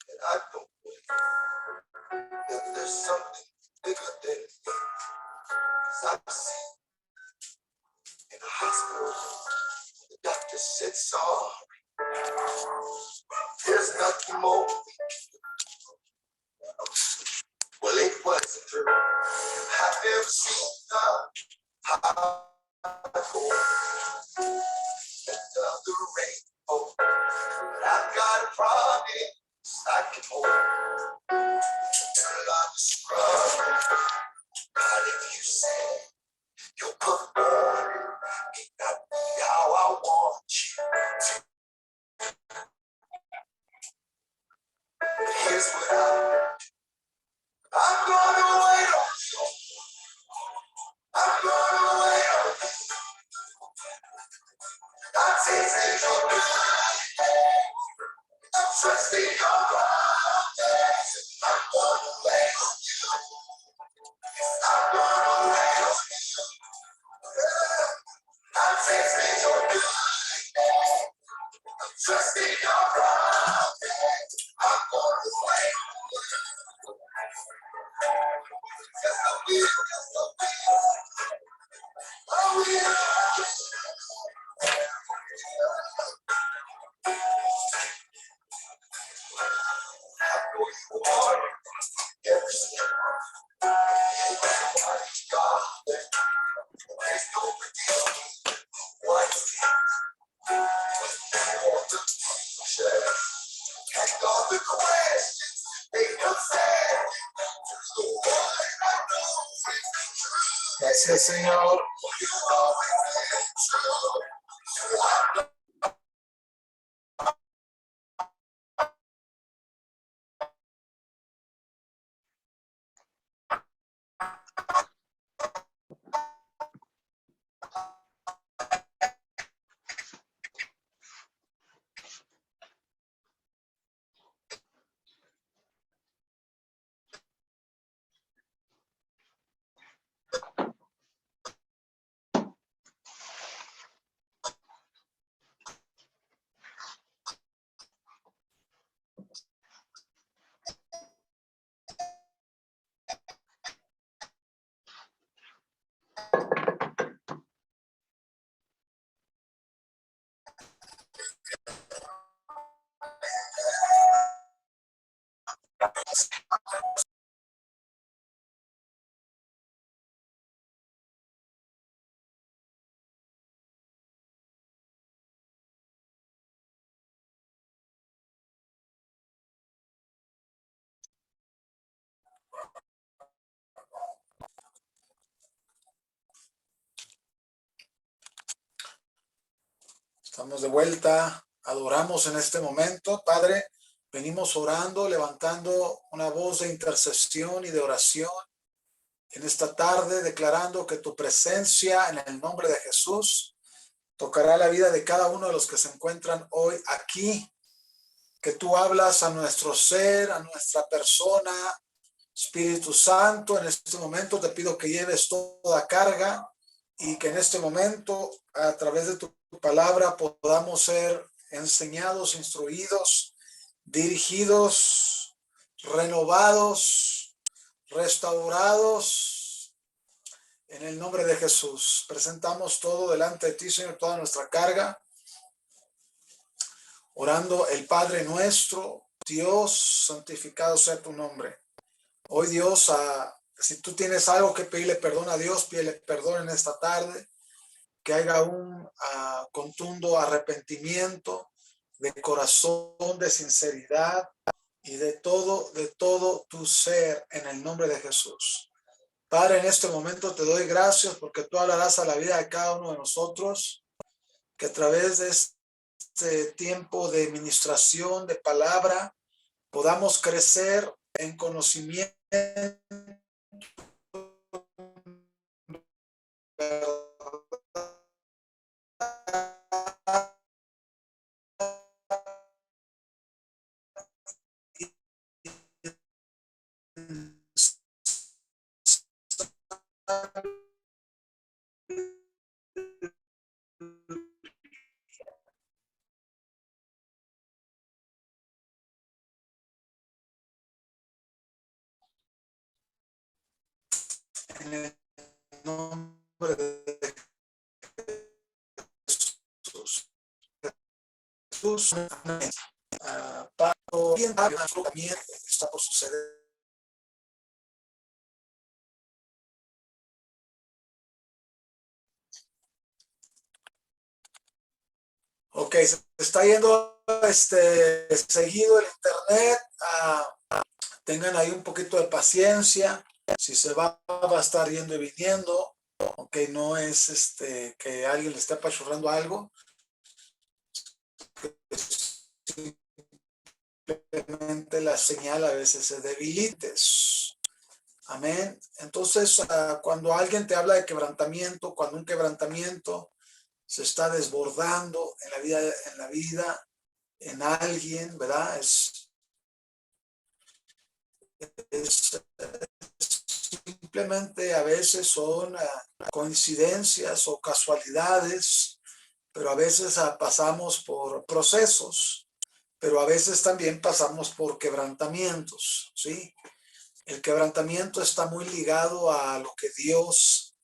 And I don't believe that there's something bigger than me. 'Cause I've seen in a hospital, the doctor said, sorry, there's nothing more. Well, it wasn't true. I've never seen how the rainbow, but I've got a promise I can hold. Till I'm struggling, but if you say you'll put more, it not be how I want you to. But here's what I'm gonna wait on you. I'm gonna wait on you. I'm tasting your good. I'm trusting your promise. I'm gonna wait on you. I'm gonna wait on you. I'm tasting your good. I'm trusting your promise. I'm gonna wait on you. Yes, I will. Yes, I will. I will. I know you are. Yes, God. There's no forgetting what's on the future. And all the questions they come sad. The one I know is true. Gracias, Señor. You've always been true. So I know. Estamos de vuelta, adoramos en este momento. Padre, venimos orando, levantando una voz de intercesión y de oración en esta tarde, declarando que tu presencia en el nombre de Jesús tocará la vida de cada uno de los que se encuentran hoy aquí, que tú hablas a nuestro ser, a nuestra persona. Espíritu Santo, en este momento te pido que lleves toda carga y que en este momento, a través de tu palabra, podamos ser enseñados, instruidos, dirigidos, renovados, restaurados. En el nombre de Jesús, presentamos todo delante de ti, Señor, toda nuestra carga, orando el Padre nuestro. Dios, santificado sea tu nombre. Hoy, Dios, si tú tienes algo que pedirle perdón a Dios, pídele perdón en esta tarde, que haya un contundo arrepentimiento de corazón, de sinceridad y de todo tu ser en el nombre de Jesús. Padre, en este momento te doy gracias porque tú hablarás a la vida de cada uno de nosotros, que a través de este tiempo de ministración, de palabra, podamos crecer en conocimiento en el nombre de Jesús. Jesús, amén. Pablo, también está por suceder. Ok, se está yendo seguido el internet. Tengan ahí un poquito de paciencia. Si se va a estar yendo y viniendo. Ok, no es que alguien le esté apachurrando algo. Simplemente la señal a veces se debilites. Amén. Entonces, cuando alguien te habla de quebrantamiento, cuando un quebrantamiento se está desbordando en la vida, en alguien, ¿verdad? Simplemente a veces son coincidencias o casualidades, pero a veces pasamos por procesos, pero a veces también pasamos por quebrantamientos, ¿sí? El quebrantamiento está muy ligado a lo que Dios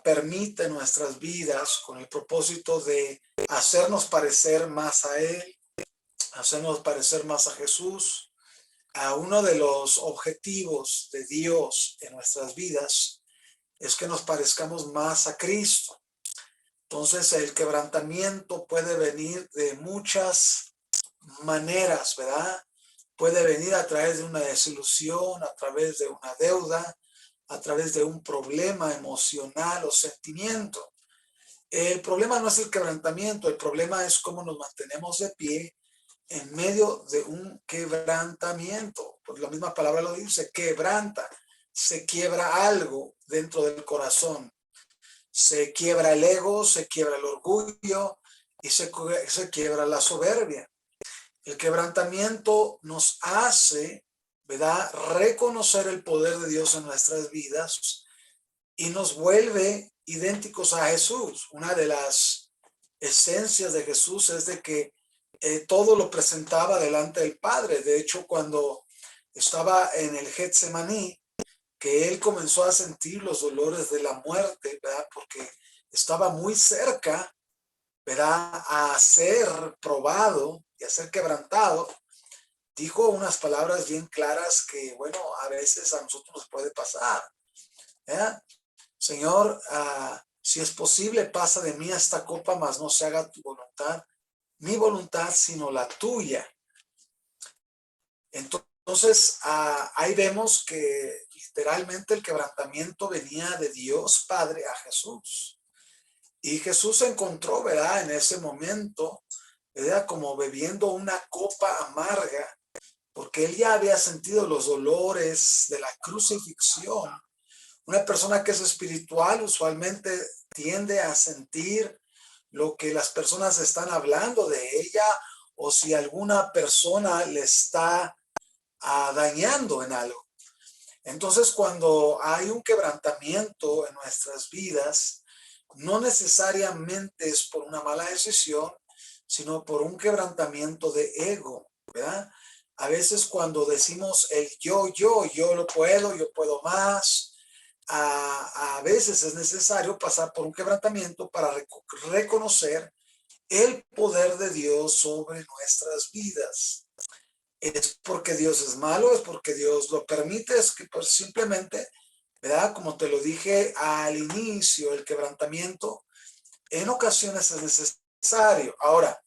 permite en nuestras vidas con el propósito de hacernos parecer más a Él, hacernos parecer más a Jesús. Uno de los objetivos de Dios en nuestras vidas es que nos parezcamos más a Cristo. Entonces el quebrantamiento puede venir de muchas maneras, ¿verdad? Puede venir a través de una desilusión, a través de una deuda, a través de un problema emocional o sentimiento. El problema no es el quebrantamiento, el problema es cómo nos mantenemos de pie en medio de un quebrantamiento. Pues la misma palabra lo dice, quebranta, se quiebra algo dentro del corazón. Se quiebra el ego, se quiebra el orgullo y se quiebra la soberbia. El quebrantamiento nos hace, ¿verdad?, reconocer el poder de Dios en nuestras vidas y nos vuelve idénticos a Jesús. Una de las esencias de Jesús es de que todo lo presentaba delante del Padre. De hecho, cuando estaba en el Getsemaní, que él comenzó a sentir los dolores de la muerte, ¿verdad?, porque estaba muy cerca, ¿verdad?, a ser probado y a ser quebrantado, dijo unas palabras bien claras que, bueno, a veces a nosotros nos puede pasar. Señor, si es posible, pasa de mí esta copa, mas no se haga tu voluntad, mi voluntad, sino la tuya. Entonces, ahí vemos que literalmente el quebrantamiento venía de Dios Padre a Jesús. Y Jesús se encontró, ¿verdad?, en ese momento, ¿verdad?, como bebiendo una copa amarga, porque él ya había sentido los dolores de la crucifixión. Una persona que es espiritual usualmente tiende a sentir lo que las personas están hablando de ella o si alguna persona le está dañando en algo. Entonces, cuando hay un quebrantamiento en nuestras vidas, no necesariamente es por una mala decisión, sino por un quebrantamiento de ego, ¿verdad? A veces cuando decimos el yo lo puedo, yo puedo más, a veces es necesario pasar por un quebrantamiento para reconocer el poder de Dios sobre nuestras vidas. Es porque Dios es malo, es porque Dios lo permite, es que pues simplemente, ¿verdad? Como te lo dije al inicio, el quebrantamiento en ocasiones es necesario. Ahora,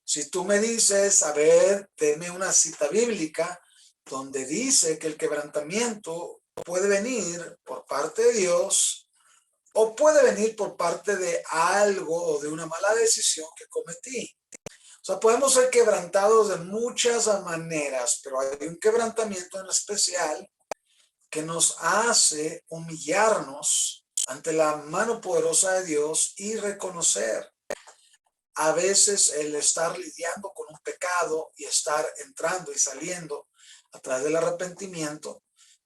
si tú me dices, a ver, deme una cita bíblica donde dice que el quebrantamiento puede venir por parte de Dios o puede venir por parte de algo o de una mala decisión que cometí. O sea, podemos ser quebrantados de muchas maneras, pero hay un quebrantamiento en especial que nos hace humillarnos ante la mano poderosa de Dios y reconocer. A veces el estar lidiando con un pecado y estar entrando y saliendo a través del arrepentimiento,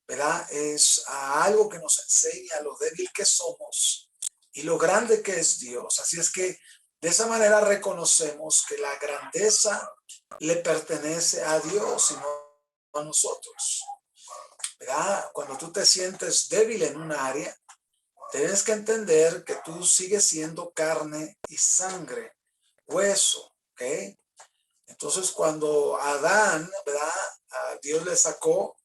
¿verdad?, es algo que nos enseña lo débil que somos y lo grande que es Dios. Así es que de esa manera reconocemos que la grandeza le pertenece a Dios y no a nosotros, ¿verdad? Cuando tú te sientes débil en un área, Tienes que entender que tú sigues siendo carne y sangre, hueso, ¿ok? Entonces cuando Adán, ¿verdad? Dios le sacó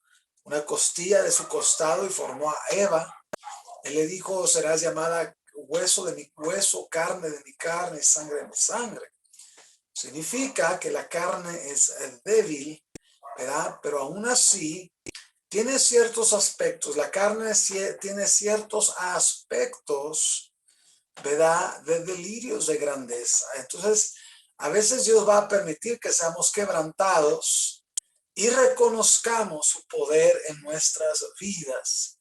una costilla de su costado y formó a Eva. Él le dijo, serás llamada hueso de mi hueso, carne de mi carne, sangre de mi sangre. Significa que la carne es débil, ¿verdad? Pero aún así tiene ciertos aspectos. La carne tiene ciertos aspectos, ¿verdad? De delirios de grandeza. Entonces, a veces Dios va a permitir que seamos quebrantados y reconozcamos su poder en nuestras vidas.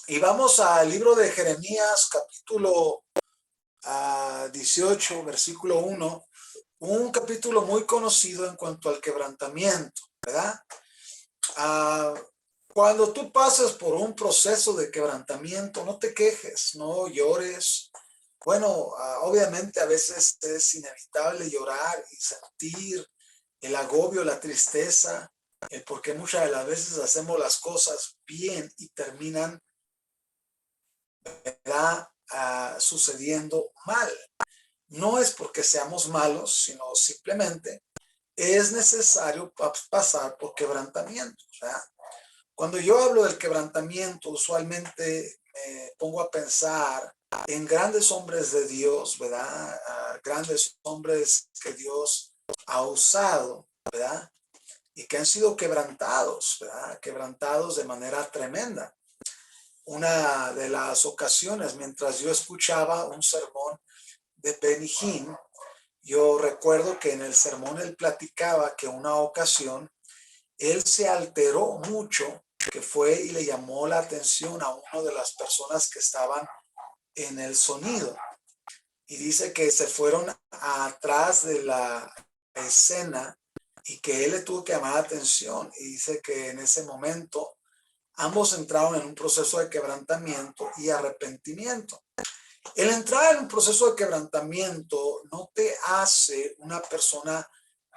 Y vamos al libro de Jeremías, capítulo 18, versículo 1, un capítulo muy conocido en cuanto al quebrantamiento, ¿verdad? Uh, Cuando tú pasas por un proceso de quebrantamiento, no te quejes, no llores. Bueno, obviamente a veces es inevitable llorar y sentir el agobio, la tristeza, porque muchas de las veces hacemos las cosas bien y terminan, ¿verdad? Sucediendo mal. No es porque seamos malos, sino simplemente es necesario pasar por quebrantamiento. ¿Verdad? Cuando yo hablo del quebrantamiento, usualmente me pongo a pensar en grandes hombres de Dios, ¿verdad? Grandes hombres que Dios ha usado, ¿verdad? Y que han sido quebrantados, ¿verdad? Quebrantados de manera tremenda. Una de las ocasiones, mientras yo escuchaba un sermón de Benny Hinn, yo recuerdo que en el sermón él platicaba que una ocasión él se alteró mucho, que fue y le llamó la atención a una de las personas que estaban en el sonido. Y dice que se fueron atrás de la escena y que él le tuvo que llamar la atención. Y dice que en ese momento ambos entraron en un proceso de quebrantamiento y arrepentimiento. El entrar en un proceso de quebrantamiento no te hace una persona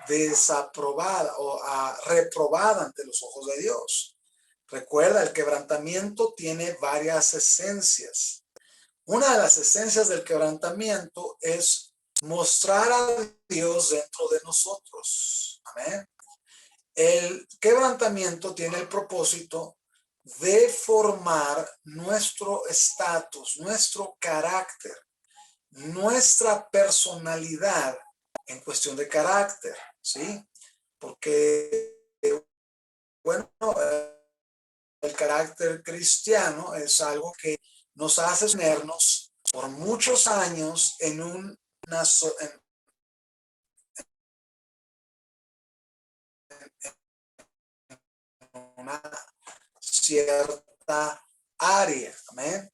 desaprobada o reprobada ante los ojos de Dios. Recuerda, el quebrantamiento tiene varias esencias. Una de las esencias del quebrantamiento es mostrar a Dios dentro de nosotros. Amén. El quebrantamiento tiene el propósito de formar nuestro estatus, nuestro carácter, nuestra personalidad en cuestión de carácter, ¿sí? Porque, bueno, el carácter cristiano es algo que nos hace tenernos por muchos años en una cierta área, amén.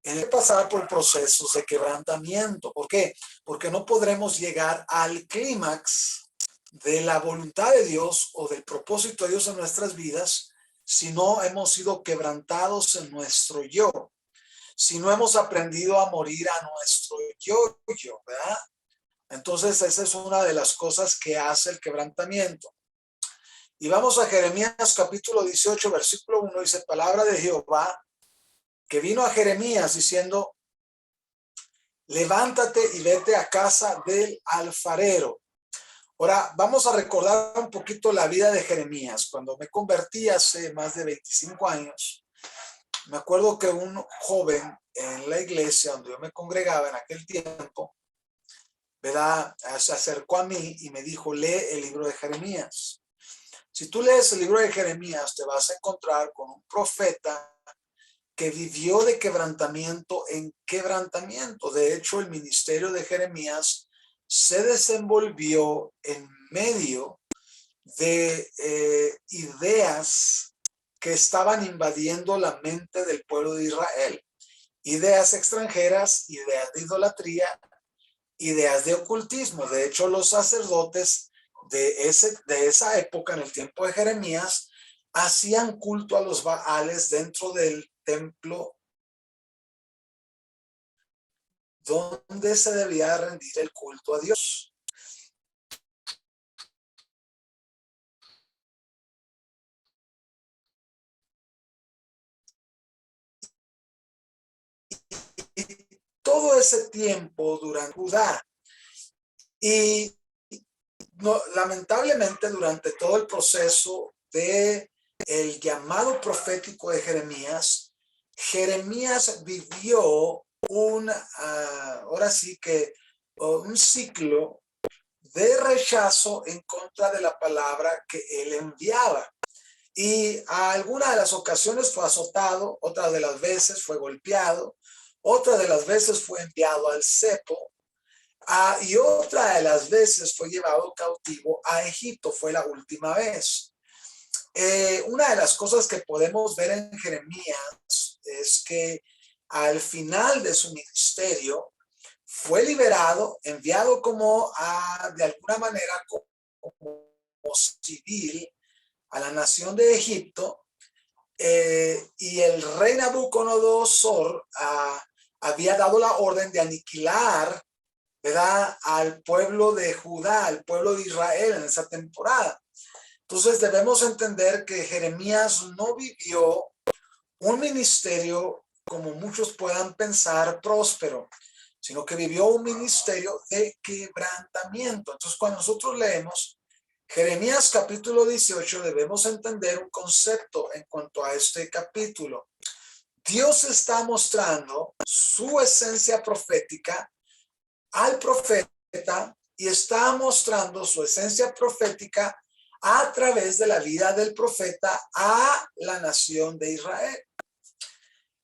En el pasar por procesos de quebrantamiento. ¿Por qué? Porque no podremos llegar al clímax de la voluntad de Dios o del propósito de Dios en nuestras vidas si no hemos sido quebrantados en nuestro yo, si no hemos aprendido a morir a nuestro yo, ¿verdad? Entonces esa es una de las cosas que hace el quebrantamiento. Y vamos a Jeremías capítulo 18, versículo 1, dice, palabra de Jehová, que vino a Jeremías diciendo, levántate y vete a casa del alfarero. Ahora, vamos a recordar un poquito la vida de Jeremías. Cuando me convertí hace más de 25 años, me acuerdo que un joven en la iglesia donde yo me congregaba en aquel tiempo, ¿verdad? Se acercó a mí y me dijo, lee el libro de Jeremías. Si tú lees el libro de Jeremías, te vas a encontrar con un profeta que vivió de quebrantamiento en quebrantamiento. De hecho, el ministerio de Jeremías se desenvolvió en medio de ideas que estaban invadiendo la mente del pueblo de Israel. Ideas extranjeras, ideas de idolatría, ideas de ocultismo. De hecho, los sacerdotes de esa época, en el tiempo de Jeremías, hacían culto a los Baales dentro del templo donde se debía rendir el culto a Dios. todo ese tiempo durante Judá. Y no, lamentablemente durante todo el proceso de el llamado profético de Jeremías, Jeremías vivió ahora sí que un ciclo de rechazo en contra de la palabra que él enviaba. Y a algunas de las ocasiones fue azotado, otras de las veces fue golpeado, otras de las veces fue enviado al cepo, y otra de las veces fue llevado cautivo a Egipto, fue la última vez. Una de las cosas que podemos ver en Jeremías es que al final de su ministerio fue liberado, enviado de alguna manera como civil a la nación de Egipto, y el rey Nabucodonosor había dado la orden de aniquilar, ¿verdad?, al pueblo de Judá, al pueblo de Israel en esa temporada. Entonces debemos entender que Jeremías no vivió un ministerio como muchos puedan pensar próspero, sino que vivió un ministerio de quebrantamiento. Entonces cuando nosotros leemos Jeremías capítulo 18, debemos entender un concepto en cuanto a este capítulo. Dios está mostrando su esencia profética al profeta y está mostrando su esencia profética a través de la vida del profeta a la nación de Israel.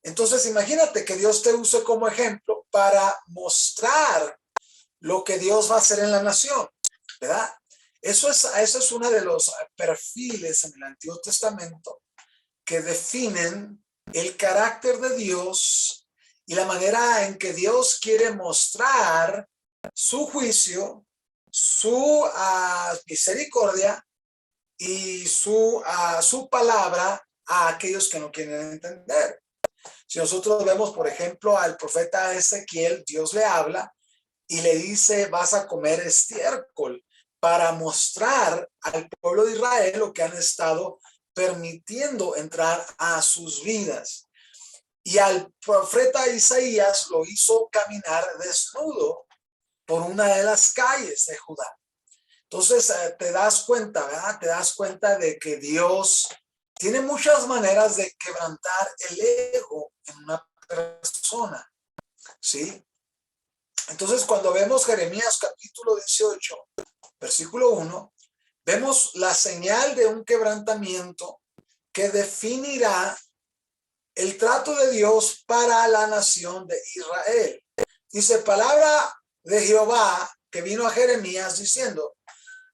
Entonces imagínate que Dios te use como ejemplo para mostrar lo que Dios va a hacer en la nación, ¿verdad? Eso es uno de los perfiles en el Antiguo Testamento que definen el carácter de Dios y la manera en que Dios quiere mostrar su juicio, su misericordia y su palabra a aquellos que no quieren entender. Si nosotros vemos, por ejemplo, al profeta Ezequiel, Dios le habla y le dice, vas a comer estiércol, para mostrar al pueblo de Israel lo que han estado permitiendo entrar a sus vidas. Y al profeta Isaías lo hizo caminar desnudo por una de las calles de Judá. Entonces te das cuenta, ¿verdad? Te das cuenta de que Dios tiene muchas maneras de quebrantar el ego en una persona, ¿sí? Entonces cuando vemos Jeremías capítulo 18, versículo 1, vemos la señal de un quebrantamiento que definirá el trato de Dios para la nación de Israel. Dice, palabra de Jehová que vino a Jeremías diciendo,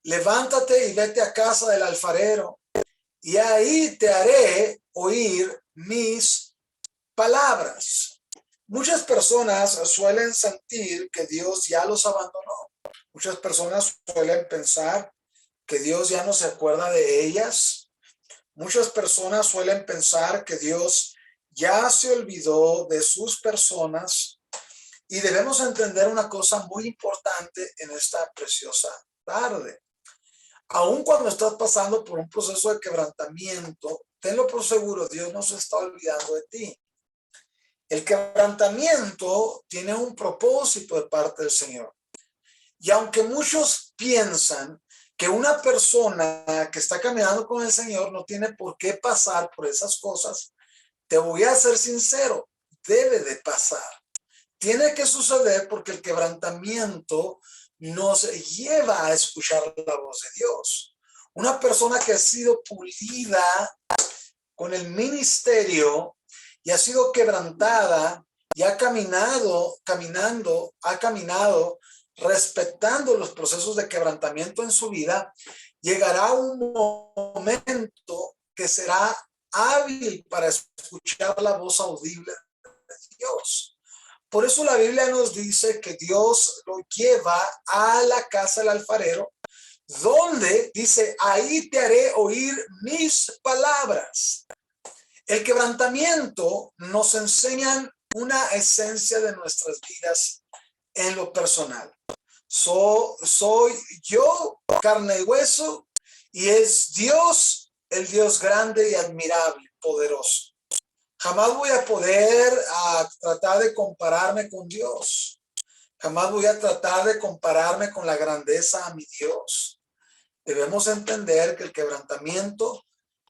levántate y vete a casa del alfarero, y ahí te haré oír mis palabras. Muchas personas suelen sentir que Dios ya los abandonó. Muchas personas suelen pensar que Dios ya no se acuerda de ellas. Muchas personas suelen pensar que Dios ya se olvidó de sus personas. Y debemos entender una cosa muy importante en esta preciosa tarde. Aun cuando estás pasando por un proceso de quebrantamiento, tenlo por seguro, Dios no se está olvidando de ti. El quebrantamiento tiene un propósito de parte del Señor. Y aunque muchos piensan que una persona que está caminando con el Señor no tiene por qué pasar por esas cosas, te voy a ser sincero, debe de pasar. Tiene que suceder porque el quebrantamiento nos lleva a escuchar la voz de Dios. Una persona que ha sido pulida con el ministerio y ha sido quebrantada y ha caminado respetando los procesos de quebrantamiento en su vida, llegará un momento que será hábil para escuchar la voz audible de Dios. Por eso la Biblia nos dice que Dios lo lleva a la casa del alfarero, donde dice, ahí te haré oír mis palabras. El quebrantamiento nos enseña una esencia de nuestras vidas en lo personal. Soy yo, carne y hueso, y es Dios, el Dios grande y admirable, poderoso. Jamás voy a poder tratar de compararme con Dios. Jamás voy a tratar de compararme con la grandeza a mi Dios. Debemos entender que el quebrantamiento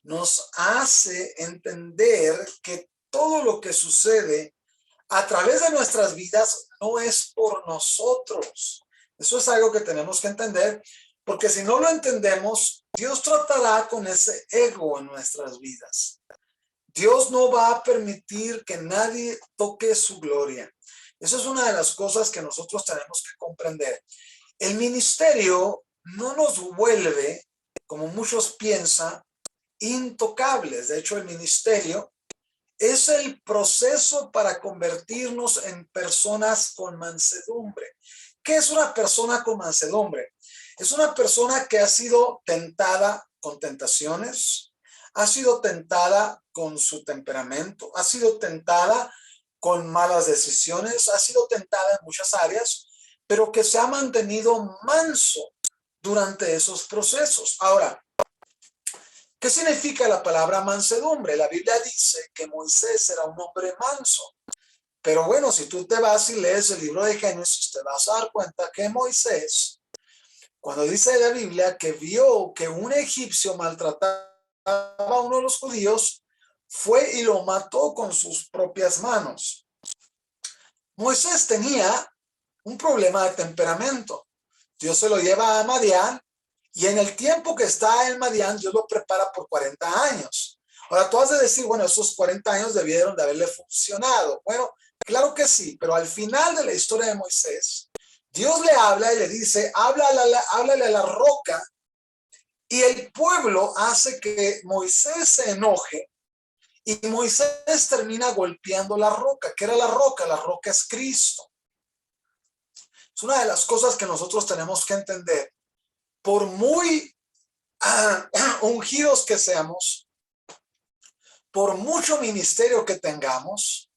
nos hace entender que todo lo que sucede a través de nuestras vidas no es por nosotros. Eso es algo que tenemos que entender, porque si no lo entendemos, Dios tratará con ese ego en nuestras vidas. Dios no va a permitir que nadie toque su gloria. Eso es una de las cosas que nosotros tenemos que comprender. El ministerio no nos vuelve, como muchos piensan, intocables. De hecho, el ministerio es el proceso para convertirnos en personas con mansedumbre. ¿Qué es una persona con mansedumbre? Es una persona que ha sido tentada con tentaciones, ha sido tentada con su temperamento, ha sido tentada con malas decisiones, ha sido tentada en muchas áreas, pero que se ha mantenido manso durante esos procesos. Ahora, ¿qué significa la palabra mansedumbre? La Biblia dice que Moisés era un hombre manso. Pero bueno, si tú te vas y lees el libro de Génesis, te vas a dar cuenta que Moisés, cuando dice la Biblia que vio que un egipcio maltrataba a uno de los judíos, fue y lo mató con sus propias manos. Moisés tenía un problema de temperamento. Dios se lo lleva a Madián y en el tiempo que está en Madián, Dios lo prepara por 40 años. Ahora tú has de decir, bueno, esos 40 años debieron de haberle funcionado. Bueno, claro que sí, pero al final de la historia de Moisés, Dios le habla y le dice, háblale a la roca, y el pueblo hace que Moisés se enoje y Moisés termina golpeando la roca. ¿Qué era la roca? La roca es Cristo. Es una de las cosas que nosotros tenemos que entender. Por muy ungidos que seamos, por mucho ministerio que tengamos,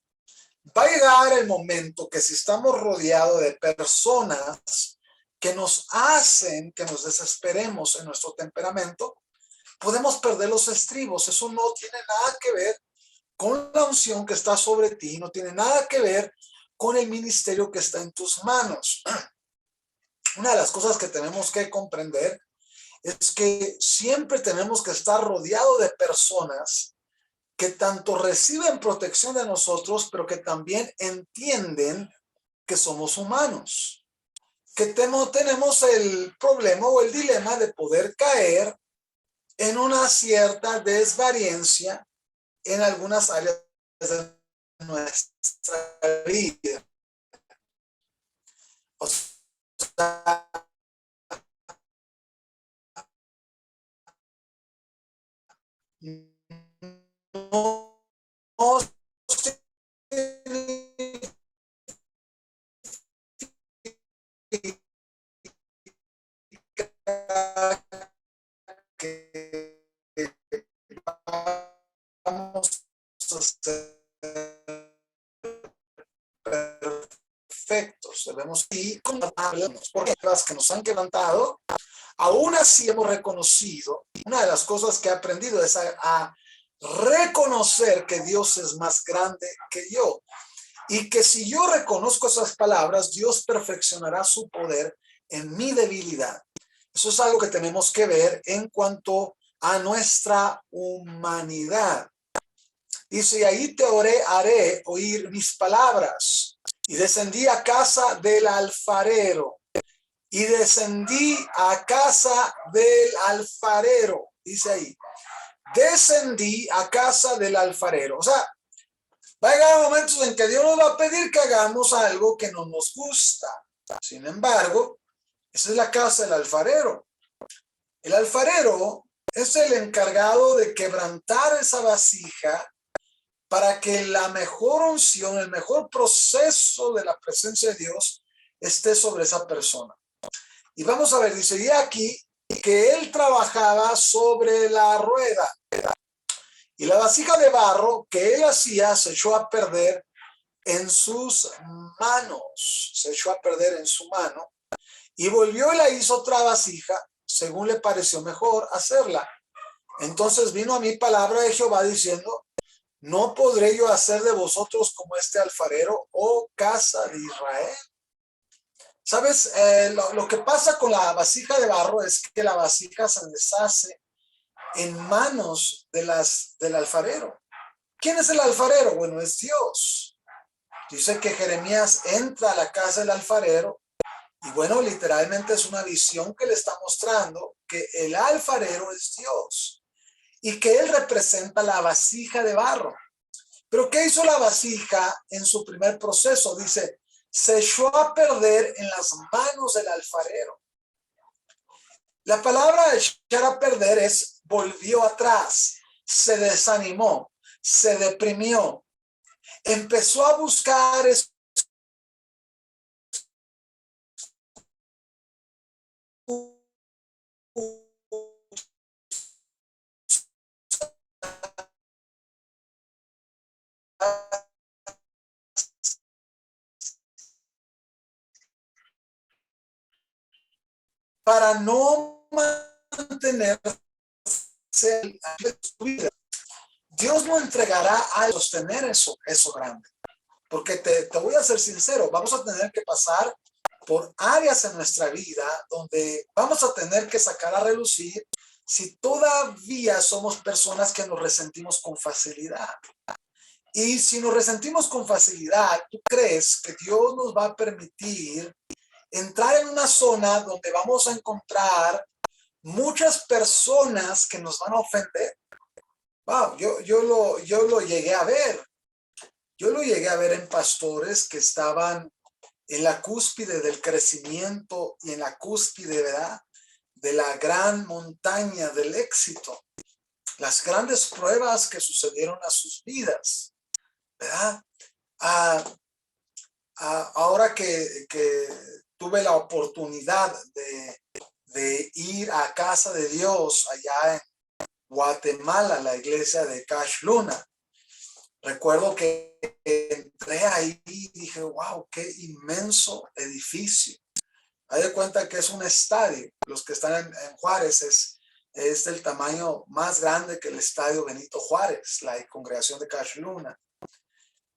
va a llegar el momento que si estamos rodeados de personas que nos hacen que nos desesperemos en nuestro temperamento, podemos perder los estribos. Eso no tiene nada que ver con la unción que está sobre ti, no tiene nada que ver con el ministerio que está en tus manos. Una de las cosas que tenemos que comprender es que siempre tenemos que estar rodeado de personas que tanto reciben protección de nosotros, pero que también entienden que somos humanos, que tenemos el problema o el dilema de poder caer en una cierta desvariencia en algunas áreas de nuestra vida. O sea, no, no que vamos a ser perfectos, debemos ir con porque las que nos han quebrantado, aún así hemos reconocido, una de las cosas que he aprendido es a reconocer que Dios es más grande que yo y que si yo reconozco esas palabras, Dios perfeccionará su poder en mi debilidad. Eso es algo que tenemos que ver en cuanto a nuestra humanidad. Dice, y ahí te haré oír mis palabras. Y descendí a casa del alfarero. Y descendí a casa del alfarero. Dice ahí, descendí a casa del alfarero. O sea, va a llegar momentos en que Dios nos va a pedir que hagamos algo que no nos gusta. Sin embargo, esa es la casa del alfarero. El alfarero es el encargado de quebrantar esa vasija para que la mejor unción, el mejor proceso de la presencia de Dios esté sobre esa persona. Y vamos a ver, dice, y aquí que él trabajaba sobre la rueda. Y la vasija de barro que él hacía se echó a perder en sus manos. Se echó a perder en su mano. Y volvió y la hizo otra vasija, según le pareció mejor hacerla. Entonces vino a mí palabra de Jehová diciendo, ¿no podré yo hacer de vosotros como este alfarero, oh casa de Israel? ¿Sabes? Lo que pasa con la vasija de barro es que la vasija se deshace en manos del alfarero. ¿Quién es el alfarero? Bueno, es Dios. Dice que Jeremías entra a la casa del alfarero y bueno, literalmente es una visión que le está mostrando que el alfarero es Dios y que él representa la vasija de barro. Pero ¿qué hizo la vasija en su primer proceso? Dice, se echó a perder en las manos del alfarero. La palabra echar a perder es volvió atrás, se desanimó, se deprimió, empezó a buscar para no mantenerse en su vida. Dios no entregará a sostener eso grande. Porque te voy a ser sincero, vamos a tener que pasar por áreas en nuestra vida donde vamos a tener que sacar a relucir si todavía somos personas que nos resentimos con facilidad. Y si nos resentimos con facilidad, ¿tú crees que Dios nos va a permitir entrar en una zona donde vamos a encontrar muchas personas que nos van a ofender? Wow, yo lo llegué a ver. Yo lo llegué a ver en pastores que estaban en la cúspide del crecimiento y en la cúspide, ¿verdad?, de la gran montaña del éxito. Las grandes pruebas que sucedieron a sus vidas, ¿verdad? Ahora que tuve la oportunidad de ir a casa de Dios allá en Guatemala, la iglesia de Cash Luna, recuerdo que entré ahí y dije, wow, qué inmenso edificio. Haz de cuenta que es un estadio. Los que están en Juárez es del tamaño más grande que el estadio Benito Juárez, la congregación de Cash Luna.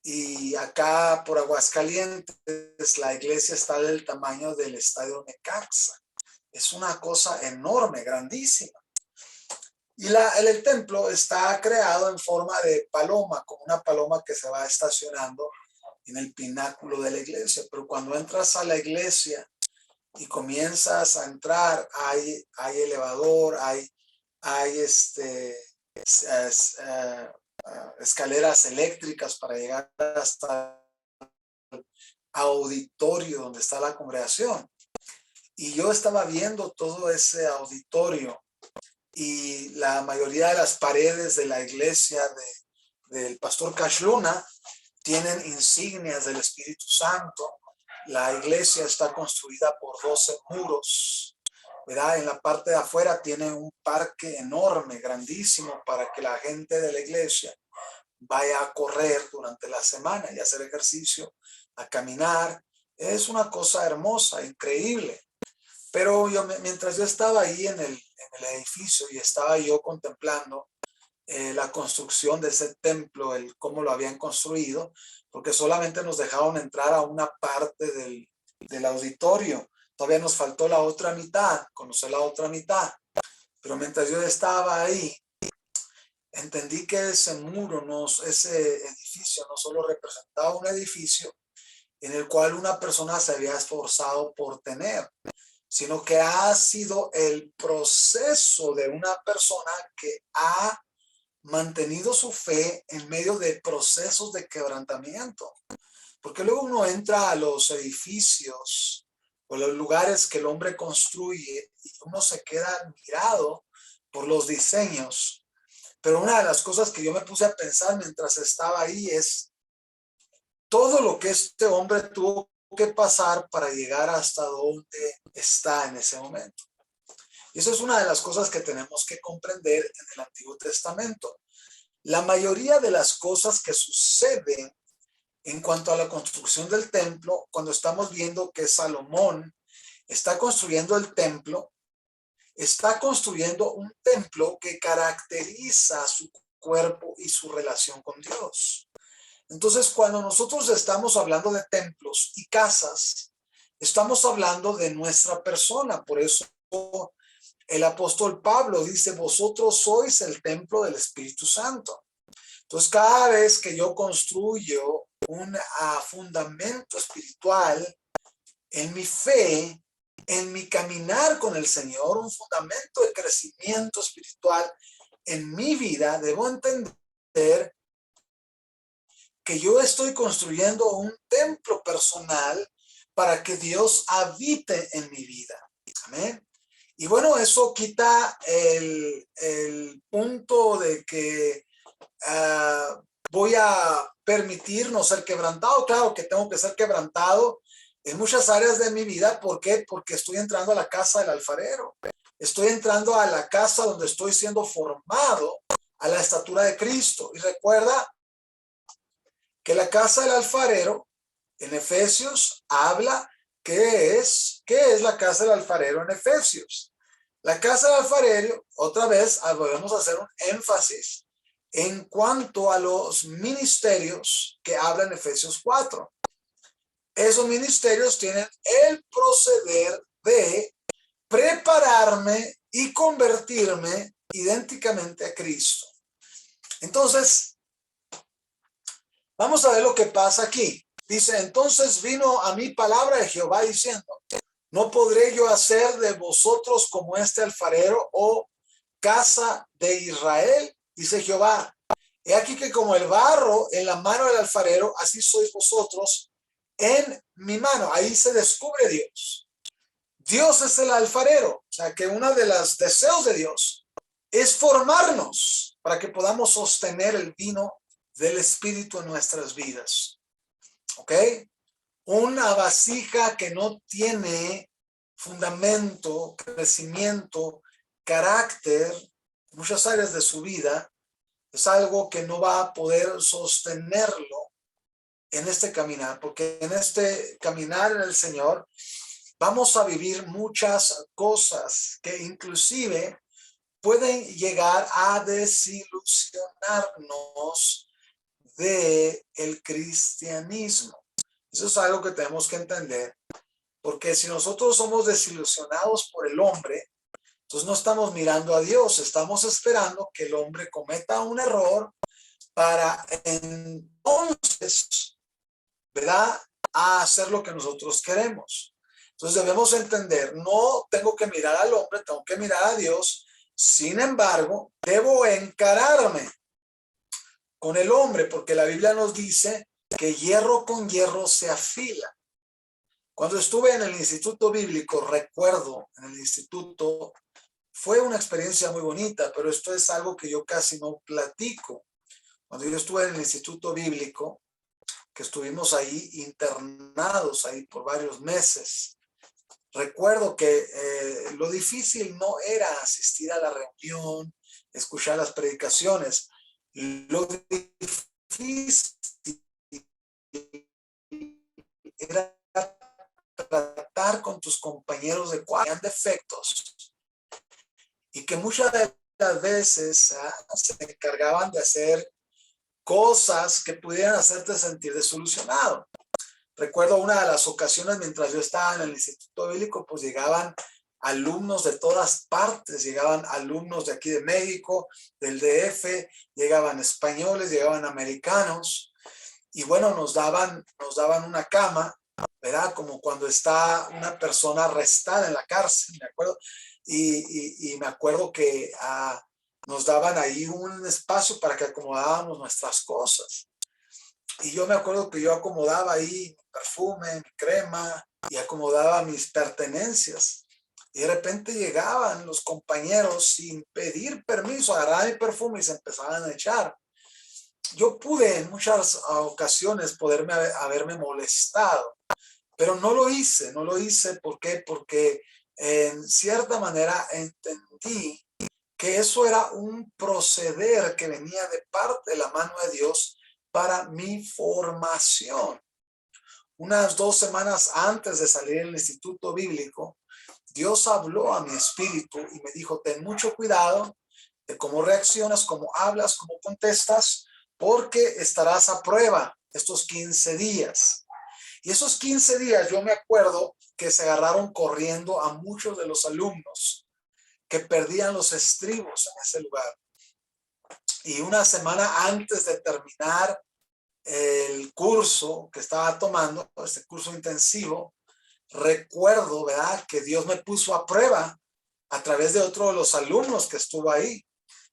Y acá por Aguascalientes, la iglesia está del tamaño del estadio Necaxa. Es una cosa enorme, grandísima. Y el templo está creado en forma de paloma, como una paloma que se va estacionando en el pináculo de la iglesia. Pero cuando entras a la iglesia y comienzas a entrar, hay elevador, hay escaleras eléctricas para llegar hasta el auditorio donde está la congregación. Y yo estaba viendo todo ese auditorio y la mayoría de las paredes de la iglesia del pastor Cash Luna tienen insignias del Espíritu Santo. La iglesia está construida por 12 muros, ¿verdad? En la parte de afuera tiene un parque enorme, grandísimo, para que la gente de la iglesia vaya a correr durante la semana y hacer ejercicio, a caminar. Es una cosa hermosa, increíble. Pero mientras yo estaba ahí en el edificio y estaba yo contemplando la construcción de ese templo, cómo lo habían construido, porque solamente nos dejaron entrar a una parte del auditorio. Todavía nos faltó la otra mitad, conocer la otra mitad. Pero mientras yo estaba ahí, entendí que ese muro, ese edificio, no solo representaba un edificio en el cual una persona se había esforzado por tener, sino que ha sido el proceso de una persona que ha mantenido su fe en medio de procesos de quebrantamiento. Porque luego uno entra a los edificios o los lugares que el hombre construye y uno se queda mirado por los diseños. Pero una de las cosas que yo me puse a pensar mientras estaba ahí es todo lo que este hombre tuvo que pasar para llegar hasta donde está en ese momento. Y eso es una de las cosas que tenemos que comprender en el Antiguo Testamento. La mayoría de las cosas que suceden en cuanto a la construcción del templo, cuando estamos viendo que Salomón está construyendo el templo, está construyendo un templo que caracteriza su cuerpo y su relación con Dios. Entonces, cuando nosotros estamos hablando de templos y casas, estamos hablando de nuestra persona. Por eso el apóstol Pablo dice, vosotros sois el templo del Espíritu Santo. Entonces, cada vez que yo construyo un fundamento espiritual en mi fe, en mi caminar con el Señor, un fundamento de crecimiento espiritual en mi vida, debo entender que yo estoy construyendo un templo personal para que Dios habite en mi vida. Amén. Y bueno, eso quita el punto de que voy a permitir no ser quebrantado. Claro que tengo que ser quebrantado en muchas áreas de mi vida. ¿Por qué? Porque estoy entrando a la casa del alfarero. Estoy entrando a la casa donde estoy siendo formado a la estatura de Cristo. Y recuerda que la casa del alfarero en Efesios habla qué es la casa del alfarero en Efesios. La casa del alfarero, otra vez, volvemos a hacer un énfasis en cuanto a los ministerios que habla en Efesios 4. Esos ministerios tienen el proceder de prepararme y convertirme idénticamente a Cristo. Entonces, vamos a ver lo que pasa aquí. Dice, entonces vino a mí palabra de Jehová diciendo, no podré yo hacer de vosotros como este alfarero o casa de Israel, dice Jehová. He aquí que como el barro en la mano del alfarero, así sois vosotros en mi mano. Ahí se descubre Dios. Dios es el alfarero. O sea que uno de los deseos de Dios es formarnos para que podamos sostener el vino del Espíritu en nuestras vidas. ¿Ok? Una vasija que no tiene fundamento, crecimiento, carácter, muchas áreas de su vida, es algo que no va a poder sostenerlo en este caminar, porque en este caminar en el Señor vamos a vivir muchas cosas que inclusive pueden llegar a desilusionarnos del cristianismo. Eso es algo que tenemos que entender, porque si nosotros somos desilusionados por el hombre, entonces no estamos mirando a Dios, estamos esperando que el hombre cometa un error para entonces, ¿verdad?, a hacer lo que nosotros queremos. Entonces debemos entender, no tengo que mirar al hombre, tengo que mirar a Dios. Sin embargo, debo encararme con el hombre, porque la Biblia nos dice que hierro con hierro se afila. Cuando estuve en el instituto bíblico, recuerdo, en el instituto, fue una experiencia muy bonita, pero esto es algo que yo casi no platico. Cuando yo estuve en el instituto bíblico, que estuvimos ahí internados ahí por varios meses, recuerdo que lo difícil no era asistir a la reunión, escuchar las predicaciones. Lo difícil era tratar con tus compañeros de cuadro, tenían defectos y que muchas de las veces se encargaban de hacer cosas que pudieran hacerte sentir desilusionado. Recuerdo una de las ocasiones mientras yo estaba en el instituto bíblico, pues llegaban alumnos de todas partes, llegaban alumnos de aquí de México, del DF, llegaban españoles, llegaban americanos, y bueno, nos daban una cama, ¿verdad? Como cuando está una persona arrestada en la cárcel, me acuerdo, y me acuerdo que nos daban ahí un espacio para que acomodábamos nuestras cosas. Y yo me acuerdo que yo acomodaba ahí mi perfume, mi crema, y acomodaba mis pertenencias. Y de repente llegaban los compañeros sin pedir permiso, agarraban mi perfume y se empezaban a echar. Yo pude en muchas ocasiones haberme molestado, pero no lo hice. ¿Por qué? Porque en cierta manera entendí que eso era un proceder que venía de parte de la mano de Dios para mi formación. Unas 2 semanas antes de salir del instituto bíblico, Dios habló a mi espíritu y me dijo, ten mucho cuidado, de cómo reaccionas, cómo hablas, cómo contestas, porque estarás a prueba estos 15 días. Y esos 15 días yo me acuerdo que se agarraron corriendo a muchos de los alumnos que perdían los estribos en ese lugar. Y una semana antes de terminar el curso que estaba tomando, este curso intensivo, recuerdo, ¿verdad?, que Dios me puso a prueba a través de otro de los alumnos que estuvo ahí,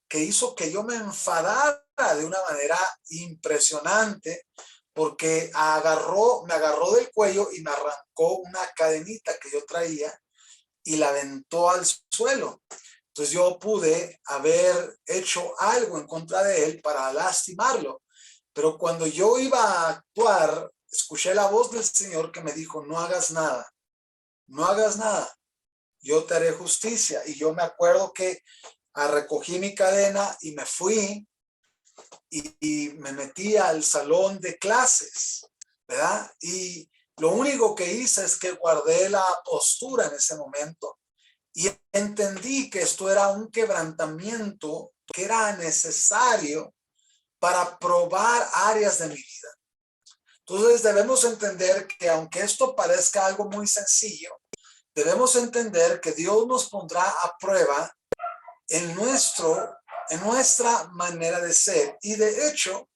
que hizo que yo me enfadara de una manera impresionante, porque me agarró del cuello y me arrancó una cadenita que yo traía y la aventó al suelo. Entonces yo pude haber hecho algo en contra de él para lastimarlo. Pero cuando yo iba a actuar, escuché la voz del Señor que me dijo, no hagas nada, no hagas nada, yo te haré justicia. Y yo me acuerdo que recogí mi cadena y me fui y me metí al salón de clases, ¿verdad? Y lo único que hice es que guardé la postura en ese momento y entendí que esto era un quebrantamiento que era necesario para probar áreas de mi vida. Entonces debemos entender que aunque esto parezca algo muy sencillo, debemos entender que Dios nos pondrá a prueba en nuestra manera de ser. Y de hecho,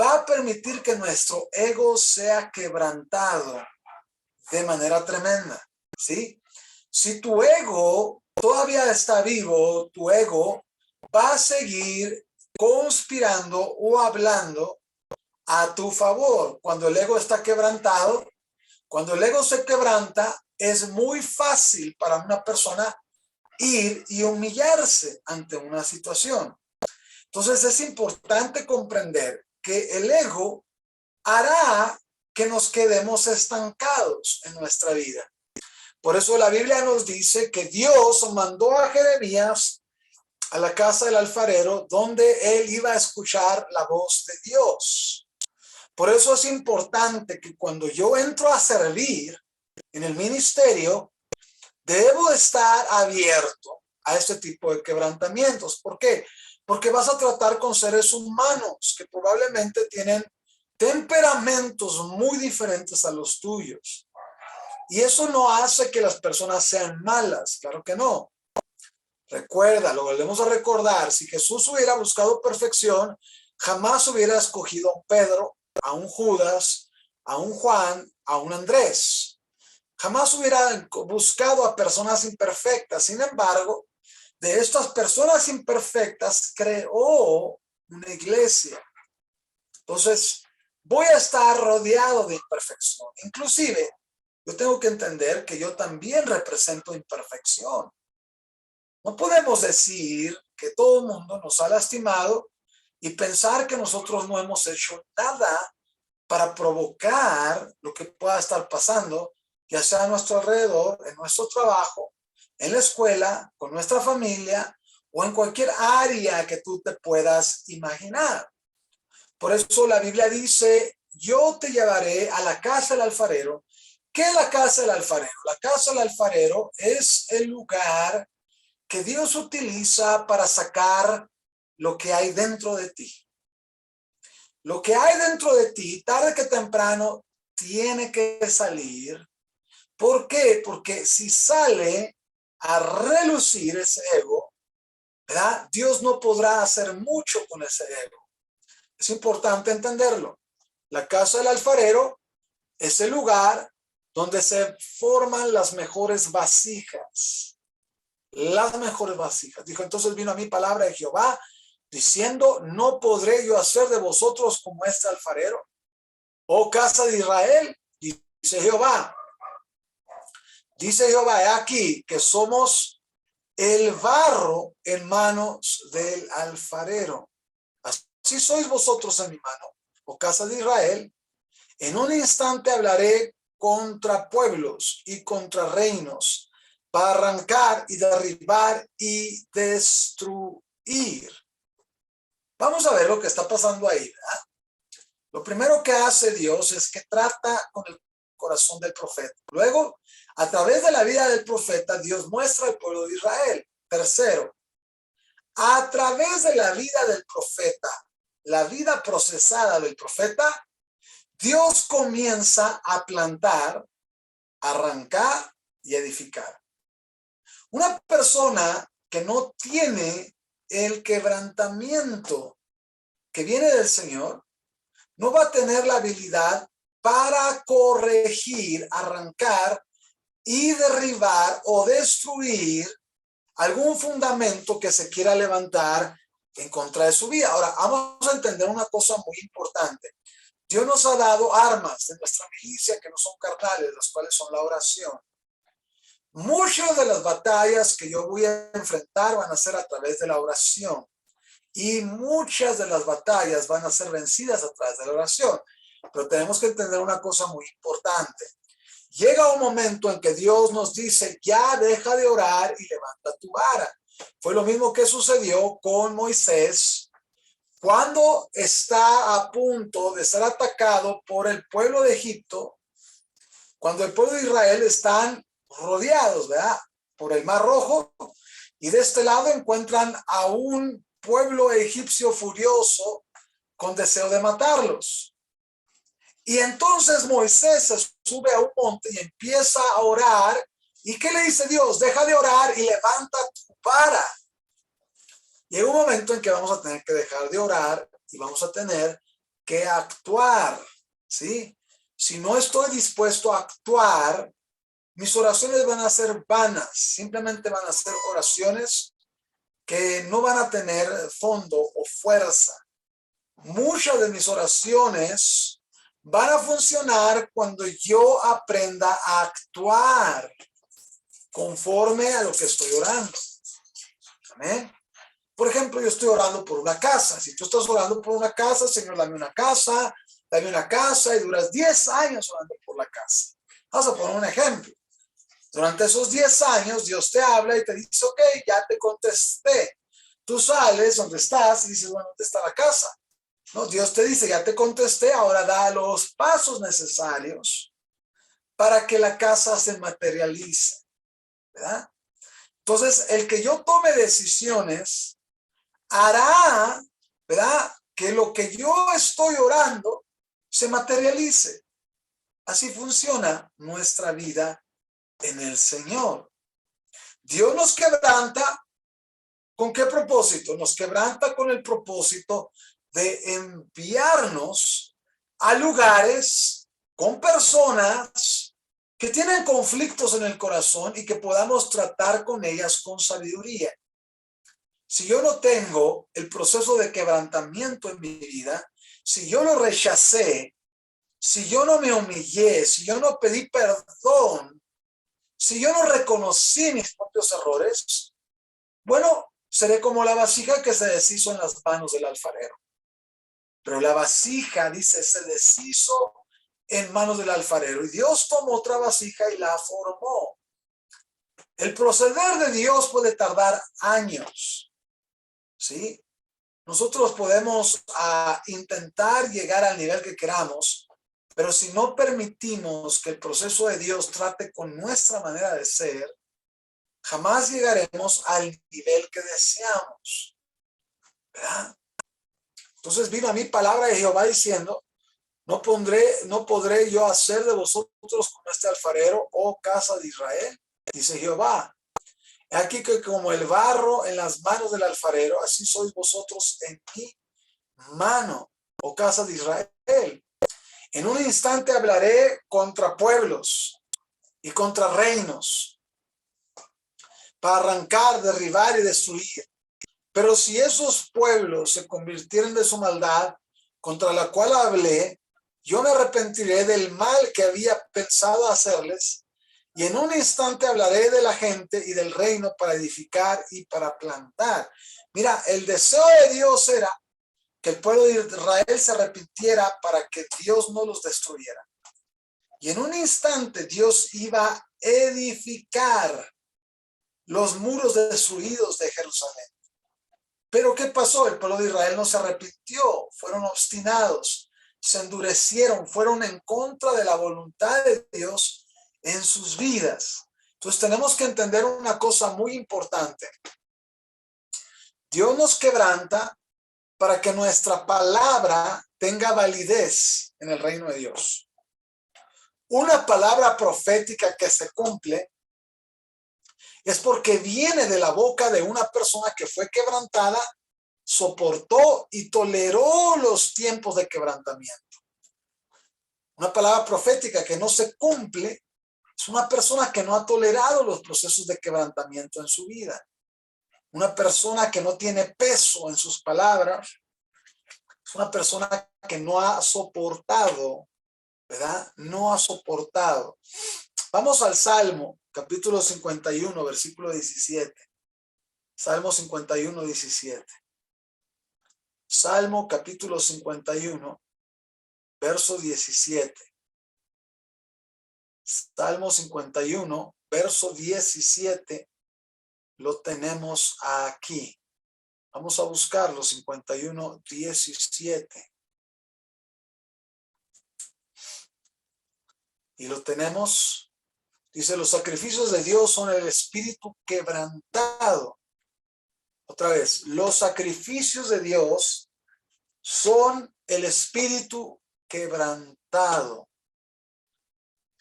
va a permitir que nuestro ego sea quebrantado de manera tremenda, ¿sí? Si tu ego todavía está vivo, tu ego va a seguir conspirando o hablando a tu favor. Cuando el ego está quebrantado, cuando el ego se quebranta, es muy fácil para una persona ir y humillarse ante una situación. Entonces es importante comprender que el ego hará que nos quedemos estancados en nuestra vida. Por eso la Biblia nos dice que Dios mandó a Jeremías a la casa del alfarero, donde él iba a escuchar la voz de Dios. Por eso es importante que cuando yo entro a servir en el ministerio, debo estar abierto a este tipo de quebrantamientos. ¿Por qué? Porque vas a tratar con seres humanos que probablemente tienen temperamentos muy diferentes a los tuyos. Y eso no hace que las personas sean malas, claro que no. Recuerda, lo volvemos a recordar, si Jesús hubiera buscado perfección, jamás hubiera escogido a un Pedro, a un Judas, a un Juan, a un Andrés. Jamás hubiera buscado a personas imperfectas. Sin embargo, de estas personas imperfectas creó una iglesia. Entonces, voy a estar rodeado de imperfección. Inclusive, yo tengo que entender que yo también represento imperfección. No podemos decir que todo el mundo nos ha lastimado y pensar que nosotros no hemos hecho nada para provocar lo que pueda estar pasando, ya sea a nuestro alrededor, en nuestro trabajo, en la escuela, con nuestra familia o en cualquier área que tú te puedas imaginar. Por eso la Biblia dice, yo te llevaré a la casa del alfarero. ¿Qué es la casa del alfarero? La casa del alfarero es el lugar que Dios utiliza para sacar lo que hay dentro de ti. Lo que hay dentro de ti, tarde que temprano, tiene que salir. ¿Por qué? Porque si sale a relucir ese ego, ¿verdad?, Dios no podrá hacer mucho con ese ego. Es importante entenderlo. La casa del alfarero es el lugar donde se forman las mejores vasijas. Las mejores vasijas. Dijo, entonces vino a mí palabra de Jehová, diciendo, no podré yo hacer de vosotros como este alfarero. Oh casa de Israel, dice Jehová. Dice Jehová, he aquí que somos el barro en manos del alfarero. Así sois vosotros en mi mano, oh casa de Israel. En un instante hablaré contra pueblos y contra reinos, para arrancar y derribar y destruir. Vamos a ver lo que está pasando ahí, ¿verdad? Lo primero que hace Dios es que trata con el corazón del profeta. Luego, a través de la vida del profeta, Dios muestra al pueblo de Israel. Tercero, A través de la vida del profeta, la vida procesada del profeta, Dios comienza a plantar, arrancar y edificar. Una persona que no tiene el quebrantamiento que viene del Señor, no va a tener la habilidad para corregir, arrancar y derribar o destruir algún fundamento que se quiera levantar en contra de su vida. Ahora, vamos a entender una cosa muy importante. Dios nos ha dado armas en nuestra milicia que no son carnales, las cuales son la oración. Muchas de las batallas que yo voy a enfrentar van a ser a través de la oración. Y muchas de las batallas van a ser vencidas a través de la oración. Pero tenemos que entender una cosa muy importante. Llega un momento en que Dios nos dice, ya deja de orar y levanta tu vara. Fue lo mismo que sucedió con Moisés cuando está a punto de ser atacado por el pueblo de Egipto, cuando el pueblo de Israel están rodeados, ¿verdad?, por el Mar Rojo, y de este lado encuentran a un pueblo egipcio furioso con deseo de matarlos. Y entonces Moisés se sube a un monte y empieza a orar. ¿Y qué le dice Dios? Deja de orar y levanta tu vara. Llega un momento en que vamos a tener que dejar de orar y vamos a tener que actuar, ¿sí? Si no estoy dispuesto a actuar, mis oraciones van a ser vanas, simplemente van a ser oraciones que no van a tener fondo o fuerza. Muchas de mis oraciones van a funcionar cuando yo aprenda a actuar conforme a lo que estoy orando. Amén. Por ejemplo, yo estoy orando por una casa. Si tú estás orando por una casa, Señor, dame una casa, y duras 10 años orando por la casa. Vamos a poner un ejemplo. Durante esos 10 años, Dios te habla y te dice, ok, ya te contesté. Tú sales donde estás y dices, bueno, ¿dónde está la casa? No, Dios te dice, ya te contesté, ahora da los pasos necesarios para que la casa se materialice, ¿verdad? Entonces, el que yo tome decisiones hará, ¿verdad?, que lo que yo estoy orando se materialice. Así funciona nuestra vida en el Señor. Dios nos quebranta. ¿Con qué propósito? Nos quebranta con el propósito de enviarnos a lugares con personas que tienen conflictos en el corazón y que podamos tratar con ellas con sabiduría. Si yo no tengo el proceso de quebrantamiento en mi vida, si yo lo rechacé, si yo no me humillé, si yo no pedí perdón, si yo no reconocí mis propios errores, bueno, seré como la vasija que se deshizo en las manos del alfarero. Pero la vasija, dice, se deshizo en manos del alfarero y Dios tomó otra vasija y la formó. El proceder de Dios puede tardar años, ¿sí? Nosotros podemos intentar llegar al nivel que queramos, pero si no permitimos que el proceso de Dios trate con nuestra manera de ser, jamás llegaremos al nivel que deseamos, ¿verdad? Entonces vino a mí palabra de Jehová diciendo, no podré yo hacer de vosotros como este alfarero, oh casa de Israel, dice Jehová. Aquí que como el barro en las manos del alfarero, así sois vosotros en mi mano, oh casa de Israel. En un instante hablaré contra pueblos y contra reinos, para arrancar, derribar y destruir. Pero si esos pueblos se convirtieren de su maldad, contra la cual hablé, yo me arrepentiré del mal que había pensado hacerles, y en un instante hablaré de la gente y del reino para edificar y para plantar. Mira, el deseo de Dios era que el pueblo de Israel se arrepintiera para que Dios no los destruyera. Y en un instante Dios iba a edificar los muros destruidos de Jerusalén. Pero ¿qué pasó? El pueblo de Israel no se arrepintió, fueron obstinados, se endurecieron, fueron en contra de la voluntad de Dios en sus vidas. Entonces tenemos que entender una cosa muy importante. Dios nos quebranta para que nuestra palabra tenga validez en el reino de Dios. Una palabra profética que se cumple es porque viene de la boca de una persona que fue quebrantada, soportó y toleró los tiempos de quebrantamiento. Una palabra profética que no se cumple es una persona que no ha tolerado los procesos de quebrantamiento en su vida. Una persona que no tiene peso en sus palabras. Es una persona que no ha soportado, ¿verdad? No ha soportado. Vamos al Salmo, capítulo 51, versículo 17. Salmo 51, 17. Salmo, capítulo 51, verso 17. Salmo 51, verso 17. Lo tenemos aquí. Vamos a buscarlo, 51, 17. Y lo tenemos. Dice, los sacrificios de Dios son el espíritu quebrantado. Otra vez, los sacrificios de Dios son el espíritu quebrantado.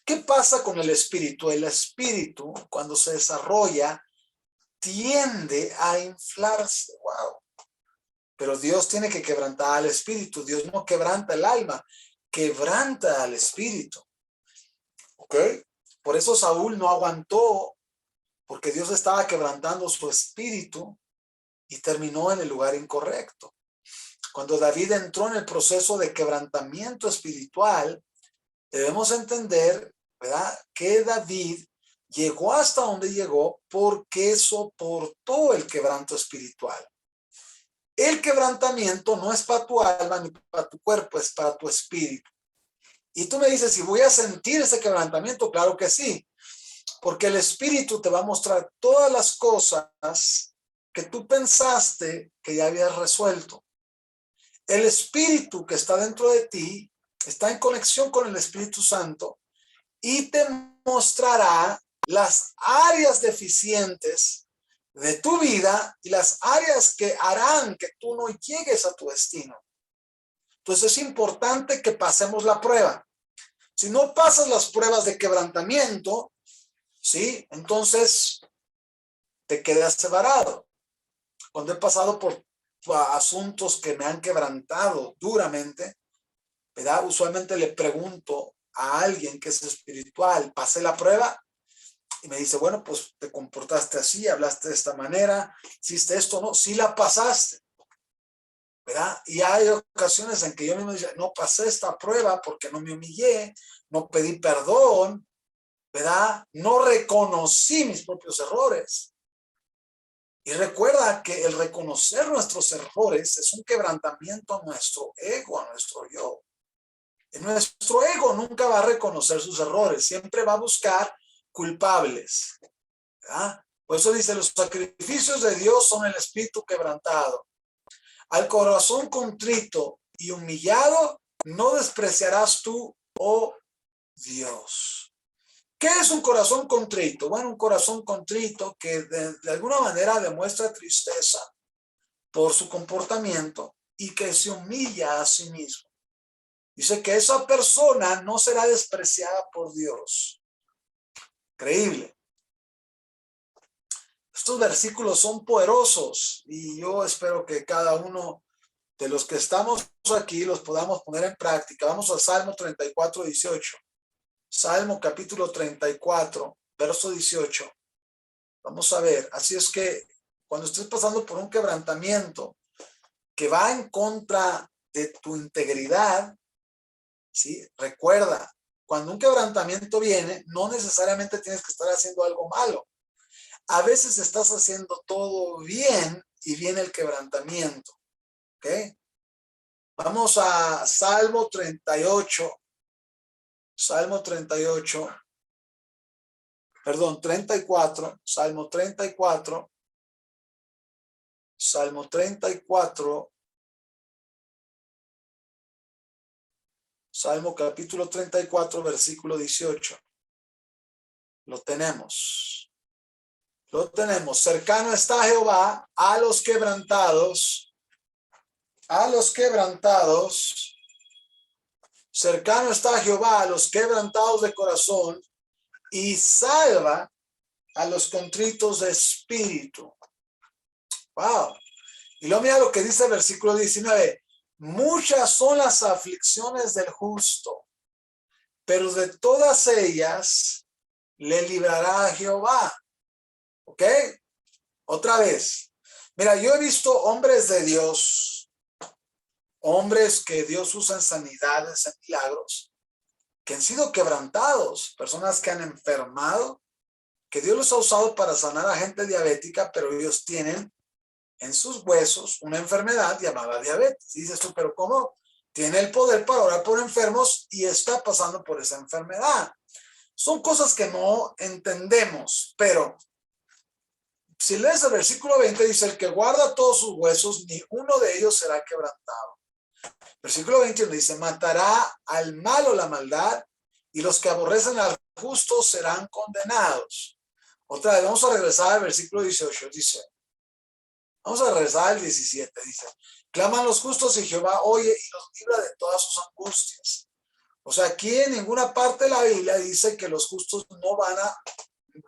¿Qué pasa con el espíritu? El espíritu, cuando se desarrolla, tiende a inflarse. Wow. Pero Dios tiene que quebrantar al espíritu. Dios no quebranta el alma, quebranta al espíritu. ¿Ok? Por eso Saúl no aguantó, porque Dios estaba quebrantando su espíritu y terminó en el lugar incorrecto. Cuando David entró en el proceso de quebrantamiento espiritual, debemos entender, ¿verdad?, que David llegó hasta donde llegó porque soportó el quebranto espiritual. El quebrantamiento no es para tu alma ni para tu cuerpo, es para tu espíritu. Y tú me dices, si voy a sentir ese quebrantamiento, claro que sí, porque el espíritu te va a mostrar todas las cosas que tú pensaste que ya habías resuelto. El espíritu que está dentro de ti está en conexión con el Espíritu Santo y te mostrará las áreas deficientes de tu vida y las áreas que harán que tú no llegues a tu destino. Entonces es importante que pasemos la prueba. Si no pasas las pruebas de quebrantamiento, ¿sí?, entonces te quedas separado. Cuando he pasado por asuntos que me han quebrantado duramente, ¿verdad?, usualmente le pregunto a alguien que es espiritual, pasé la prueba, y me dice, bueno, pues te comportaste así, hablaste de esta manera, hiciste esto, ¿no? Sí la pasaste, ¿verdad? Y hay ocasiones en que yo mismo digo, no pasé esta prueba porque no me humillé, no pedí perdón, ¿verdad? No reconocí mis propios errores. Y recuerda que el reconocer nuestros errores es un quebrantamiento a nuestro ego, a nuestro yo. Nuestro ego nunca va a reconocer sus errores, siempre va a buscar culpables, ¿verdad? Por eso dice, los sacrificios de Dios son el espíritu quebrantado. Al corazón contrito y humillado no despreciarás tú, oh Dios. ¿Qué es un corazón contrito? Bueno, un corazón contrito que de alguna manera demuestra tristeza por su comportamiento y que se humilla a sí mismo. Dice que esa persona no será despreciada por Dios. Increíble. Estos versículos son poderosos y yo espero que cada uno de los que estamos aquí los podamos poner en práctica. Vamos al Salmo 34, 18. Salmo capítulo 34, verso 18. Vamos a ver. Así es que cuando estés pasando por un quebrantamiento que va en contra de tu integridad, ¿sí?, recuerda, cuando un quebrantamiento viene, no necesariamente tienes que estar haciendo algo malo. A veces estás haciendo todo bien y viene el quebrantamiento. ¿Ok? Vamos a Salmo 38. Salmo 38. Perdón, 34. Salmo 34. Salmo 34. Salmo capítulo 34, versículo 18. Lo tenemos. Lo tenemos. Cercano está Jehová a los quebrantados. A los quebrantados. Cercano está Jehová a los quebrantados de corazón y salva a los contritos de espíritu. Wow. Y luego mira lo que dice el versículo 19. Muchas son las aflicciones del justo, pero de todas ellas le librará Jehová. ¿Ok? Otra vez. Mira, yo he visto hombres de Dios, hombres que Dios usa en sanidades, en milagros, que han sido quebrantados, personas que han enfermado, que Dios los ha usado para sanar a gente diabética, pero ellos tienen en sus huesos una enfermedad llamada diabetes. Y dices tú, pero ¿cómo? Tiene el poder para orar por enfermos y está pasando por esa enfermedad. Son cosas que no entendemos, pero si lees el versículo 20, dice, el que guarda todos sus huesos, ni uno de ellos será quebrantado. Versículo 21 dice, matará al malo la maldad, y los que aborrecen al justo serán condenados. Otra vez, vamos a regresar al versículo 18, dice, vamos a regresar al 17, dice, claman los justos y Jehová oye y los libra de todas sus angustias. O sea, aquí en ninguna parte de la Biblia dice que los justos no van a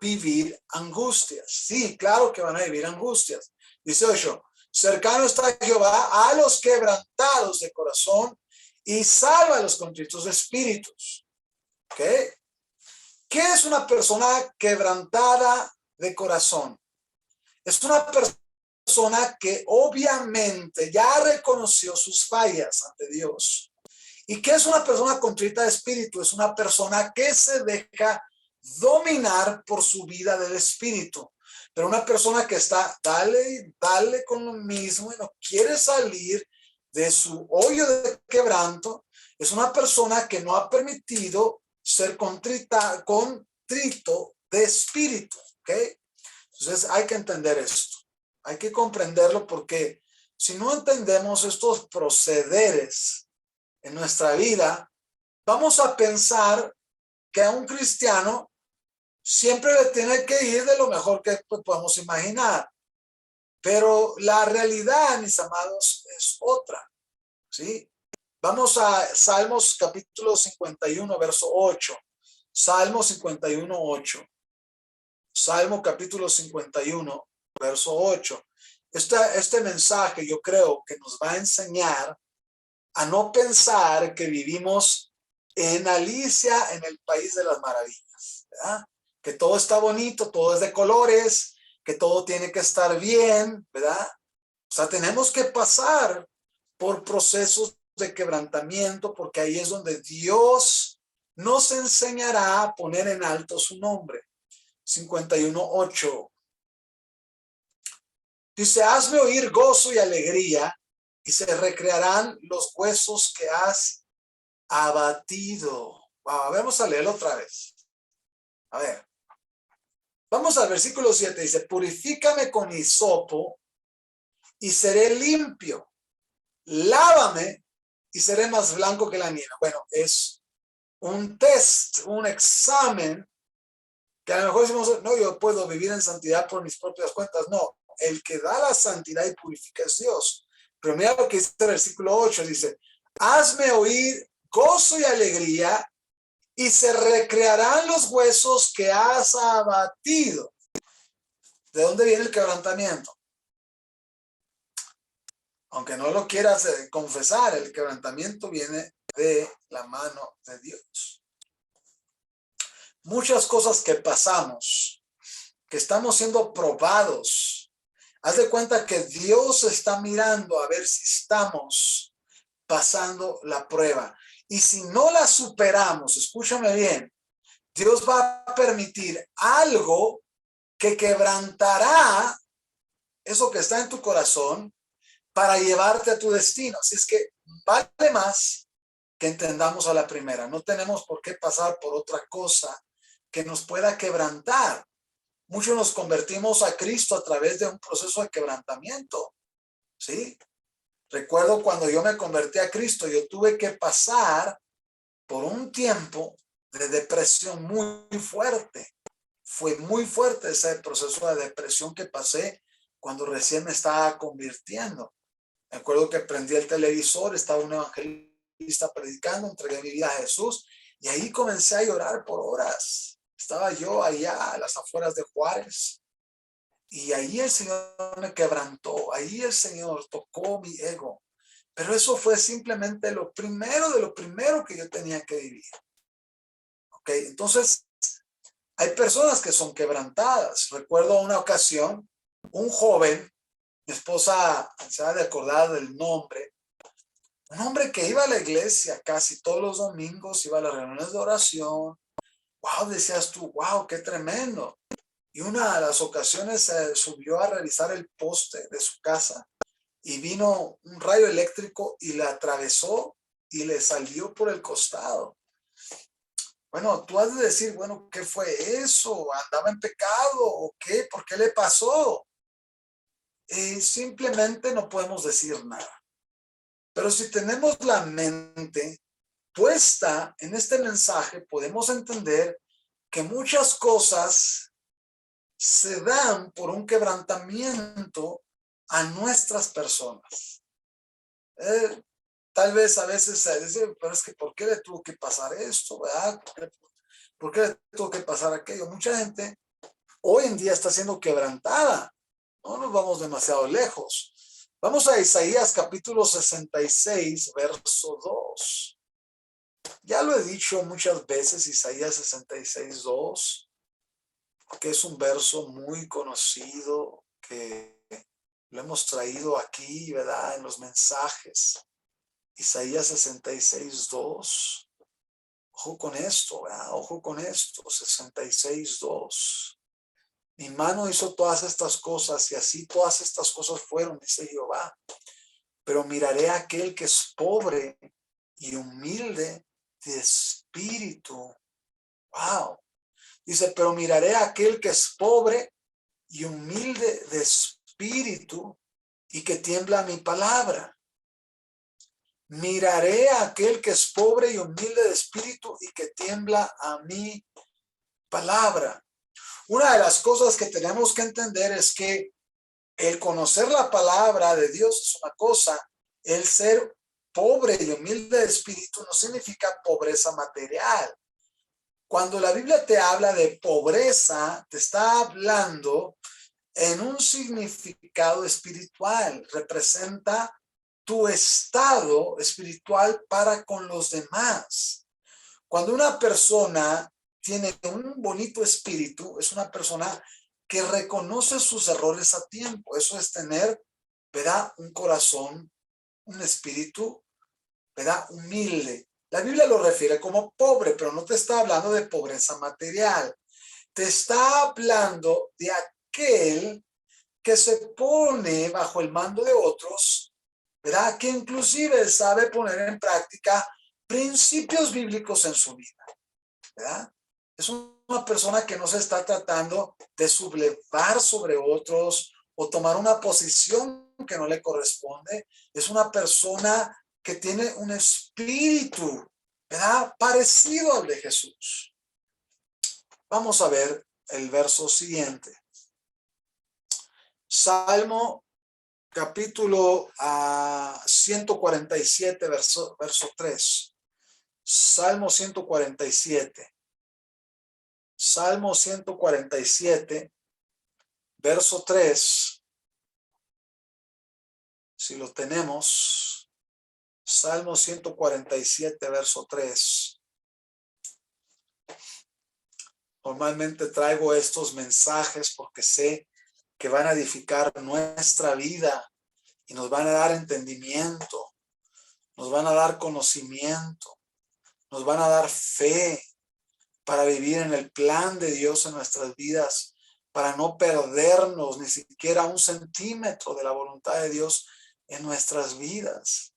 vivir angustias. Sí, claro que van a vivir angustias. 18, cercano está Jehová a los quebrantados de corazón y salva a los contritos de espíritus. ¿Ok? ¿Qué es una persona quebrantada de corazón? Es una persona que obviamente ya reconoció sus fallas ante Dios. ¿Y qué es una persona contrita de espíritu? Es una persona que se deja dominar por su vida del espíritu. Pero una persona que está, dale con lo mismo y no quiere salir de su hoyo de quebranto, es una persona que no ha permitido ser contrito de espíritu. ¿Ok? Entonces hay que entender esto. Hay que comprenderlo porque si no entendemos estos procederes en nuestra vida, vamos a pensar que a un cristiano siempre le tiene que ir de lo mejor que podemos imaginar. Pero la realidad, mis amados, es otra. ¿Sí? Vamos a Salmos capítulo 51, verso 8. Salmo 51, 8. Salmo capítulo 51, verso 8. Este mensaje yo creo que nos va a enseñar a no pensar que vivimos en Alicia en el país de las maravillas, ¿verdad? Que todo está bonito, todo es de colores, que todo tiene que estar bien, ¿verdad? O sea, tenemos que pasar por procesos de quebrantamiento porque ahí es donde Dios nos enseñará a poner en alto su nombre. 51:8. Dice, hazme oír gozo y alegría y se recrearán los huesos que has abatido. Vamos a leerlo otra vez. A ver. Vamos al versículo 7. Dice, purifícame con hisopo y seré limpio. Lávame y seré más blanco que la nieve. Bueno, es un test, un examen que a lo mejor decimos, no, yo puedo vivir en santidad por mis propias cuentas. No, el que da la santidad y purifica es Dios. Pero mira lo que dice el versículo 8, dice, hazme oír gozo y alegría y se recrearán los huesos que has abatido. ¿De dónde viene el quebrantamiento? Aunque no lo quieras confesar, el quebrantamiento viene de la mano de Dios. Muchas cosas que pasamos, que estamos siendo probados. Haz de cuenta que Dios está mirando a ver si estamos pasando la prueba. Y si no la superamos, escúchame bien, Dios va a permitir algo que quebrantará eso que está en tu corazón para llevarte a tu destino. Así es que vale más que entendamos a la primera. No tenemos por qué pasar por otra cosa que nos pueda quebrantar. Muchos nos convertimos a Cristo a través de un proceso de quebrantamiento. ¿Sí? Recuerdo cuando yo me convertí a Cristo, yo tuve que pasar por un tiempo de depresión muy fuerte. fue muy fuerte ese proceso de depresión que pasé cuando recién me estaba convirtiendo. Me acuerdo que prendí el televisor, estaba un evangelista predicando, entregué mi vida a Jesús y ahí comencé a llorar por horas. Estaba yo allá a las afueras de Juárez y ahí el Señor me quebrantó, ahí el Señor tocó mi ego. Pero eso fue simplemente lo primero de lo primero que yo tenía que vivir. ¿Ok? Entonces, hay personas que son quebrantadas. Recuerdo una ocasión, un joven, mi esposa se ha de acordar del nombre, un hombre que iba a la iglesia casi todos los domingos, iba a las reuniones de oración. Wow, decías tú, wow, qué tremendo. Y una de las ocasiones se subió a revisar el poste de su casa y vino un rayo eléctrico y le atravesó y le salió por el costado. Bueno, tú has de decir, bueno, ¿qué fue eso? ¿Andaba en pecado o qué? ¿Por qué le pasó? Simplemente no podemos decir nada. Pero si tenemos la mente puesta en este mensaje, podemos entender que muchas cosas se dan por un quebrantamiento a nuestras personas. Tal vez a veces se dice, pero es que ¿por qué le tuvo que pasar esto? ¿Verdad? ¿Por qué le tuvo que pasar aquello? Mucha gente hoy en día está siendo quebrantada. No nos vamos demasiado lejos. Vamos a Isaías capítulo 66, verso 2. Ya lo he dicho muchas veces, Isaías 66, 2, que es un verso muy conocido que lo hemos traído aquí, ¿verdad? En los mensajes. Isaías 66, 2. Ojo con esto, ¿verdad? Ojo con esto, 66, 2. Mi mano hizo todas estas cosas y así todas estas cosas fueron, dice Jehová. Pero miraré a aquel que es pobre y humilde de espíritu. Wow. Dice, pero miraré a aquel que es pobre y humilde de espíritu y que tiembla a mi palabra. Miraré a aquel que es pobre y humilde de espíritu y que tiembla a mi palabra. Una de las cosas que tenemos que entender es que el conocer la palabra de Dios es una cosa, el ser pobre y humilde de espíritu no significa pobreza material. Cuando la Biblia te habla de pobreza, te está hablando en un significado espiritual, representa tu estado espiritual para con los demás. Cuando una persona tiene un bonito espíritu, es una persona que reconoce sus errores a tiempo. Eso es tener, ¿verdad? Un corazón, un espíritu, ¿verdad? Humilde. La Biblia lo refiere como pobre, pero no te está hablando de pobreza material. Te está hablando de aquel que se pone bajo el mando de otros, ¿verdad? Que inclusive sabe poner en práctica principios bíblicos en su vida, ¿verdad? Es una persona que no se está tratando de sublevar sobre otros o tomar una posición que no le corresponde. Es una persona que tiene un espíritu, ¿verdad? Parecido al de Jesús. Vamos a ver el verso siguiente. Salmo capítulo 147, verso 3. Salmo 147. Salmo 147, verso 3. Si lo tenemos, Salmo 147, verso 3. Normalmente traigo estos mensajes porque sé que van a edificar nuestra vida y nos van a dar entendimiento, nos van a dar conocimiento, nos van a dar fe para vivir en el plan de Dios en nuestras vidas, para no perdernos ni siquiera un centímetro de la voluntad de Dios en nuestras vidas.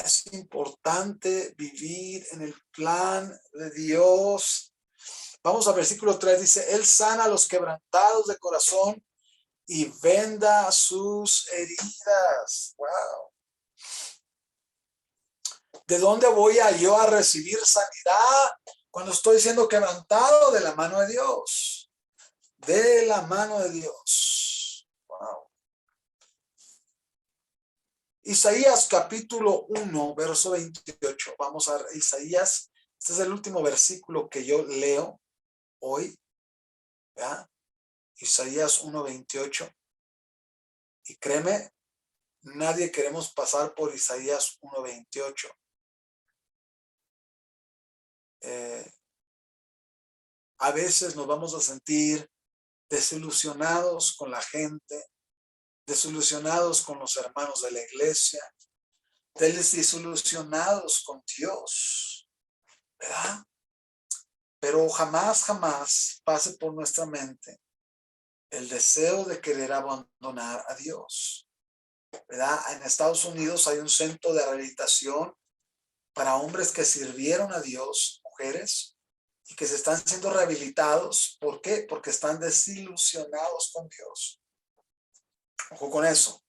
Es importante vivir en el plan de Dios. Vamos al versículo 3, dice, Él sana a los quebrantados de corazón y venda sus heridas. Wow. ¿De dónde voy yo a recibir sanidad? Cuando estoy siendo quebrantado de la mano de Dios. De la mano de Dios. Wow. Isaías capítulo 1, verso 28. Vamos a Isaías. Este es el último versículo que yo leo hoy. ¿Ya? Isaías 1, 28. Y créeme, nadie queremos pasar por Isaías 1, 28. A veces nos vamos a sentir desilusionados con la gente, desilusionados con los hermanos de la iglesia, desilusionados con Dios, ¿verdad? Pero jamás, jamás pase por nuestra mente el deseo de querer abandonar a Dios, ¿verdad? En Estados Unidos hay un centro de rehabilitación para hombres que sirvieron a Dios, mujeres, y que se están siendo rehabilitados. ¿Por qué? Porque están desilusionados con Dios. Ojo con eso.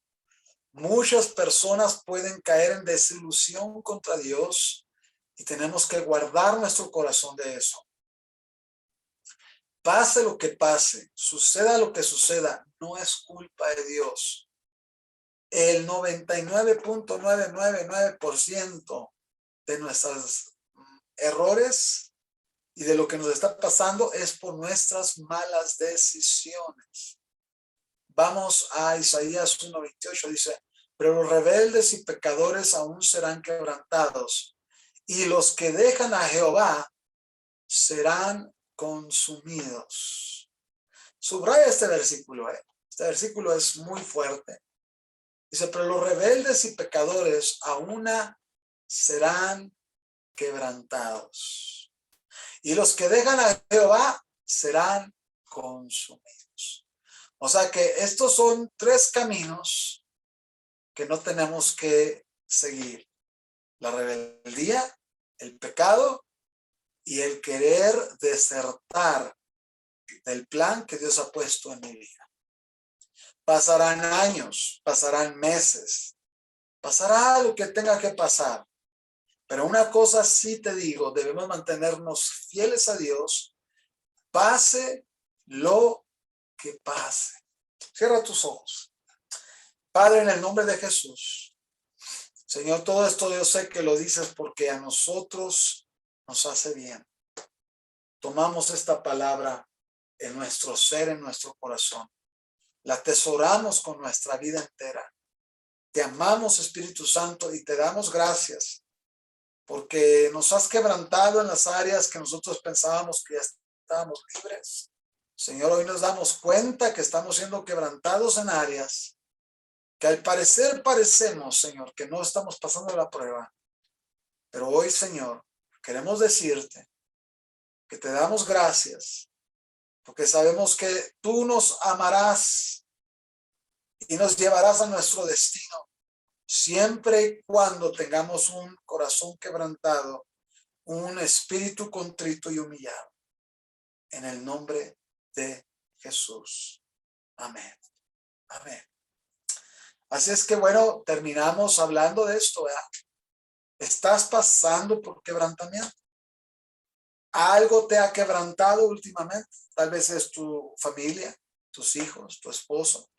Muchas personas pueden caer en desilusión contra Dios y tenemos que guardar nuestro corazón de eso. Pase lo que pase, suceda lo que suceda, no es culpa de Dios. El 99.999% de nuestros errores y de lo que nos está pasando es por nuestras malas decisiones. Vamos a Isaías 1:28, dice, pero los rebeldes y pecadores aún serán quebrantados, y los que dejan a Jehová serán consumidos. Subraya este versículo, Este versículo es muy fuerte. Dice, pero los rebeldes y pecadores aún serán quebrantados, y los que dejan a Jehová serán consumidos. O sea que estos son tres caminos que no tenemos que seguir: la rebeldía, el pecado y el querer desertar del plan que Dios ha puesto en mi vida. Pasarán años, pasarán meses, pasará lo que tenga que pasar. Pero una cosa sí te digo, debemos mantenernos fieles a Dios, pase lo que pase. Cierra tus ojos. Padre, en el nombre de Jesús, Señor, todo esto yo sé que lo dices porque a nosotros nos hace bien. Tomamos esta palabra en nuestro ser, en nuestro corazón. La atesoramos con nuestra vida entera. Te amamos, Espíritu Santo, y te damos gracias porque nos has quebrantado en las áreas que nosotros pensábamos que ya estábamos libres. Señor, hoy nos damos cuenta que estamos siendo quebrantados en áreas que al parecer parecemos, Señor, que no estamos pasando la prueba. Pero hoy, Señor, queremos decirte que te damos gracias, porque sabemos que tú nos amarás y nos llevarás a nuestro destino, siempre y cuando tengamos un corazón quebrantado, un espíritu contrito y humillado. En el nombre de Jesús. Amén. Amén. Así es que bueno, terminamos hablando de esto, ¿verdad? ¿Estás pasando por quebrantamiento? ¿Algo te ha quebrantado últimamente? Tal vez es tu familia, tus hijos, tu esposo,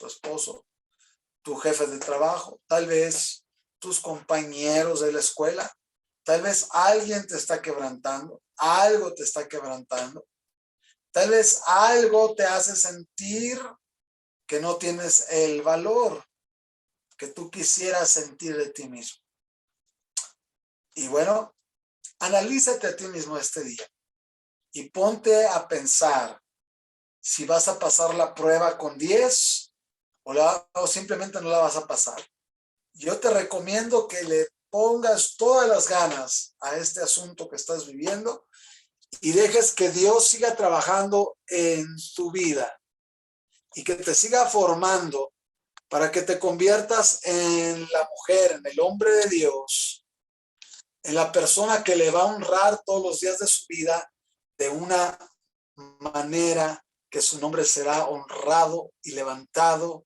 tu jefe de trabajo, tal vez tus compañeros de la escuela, tal vez alguien te está quebrantando, algo te está quebrantando, tal vez algo te hace sentir que no tienes el valor que tú quisieras sentir de ti mismo. Y bueno, analízate a ti mismo este día y ponte a pensar si vas a pasar la prueba con 10 o simplemente no la vas a pasar. Yo te recomiendo que le pongas todas las ganas a este asunto que estás viviendo y dejes que Dios siga trabajando en tu vida y que te siga formando para que te conviertas en la mujer, en el hombre de Dios, en la persona que le va a honrar todos los días de su vida de una manera que su nombre será honrado y levantado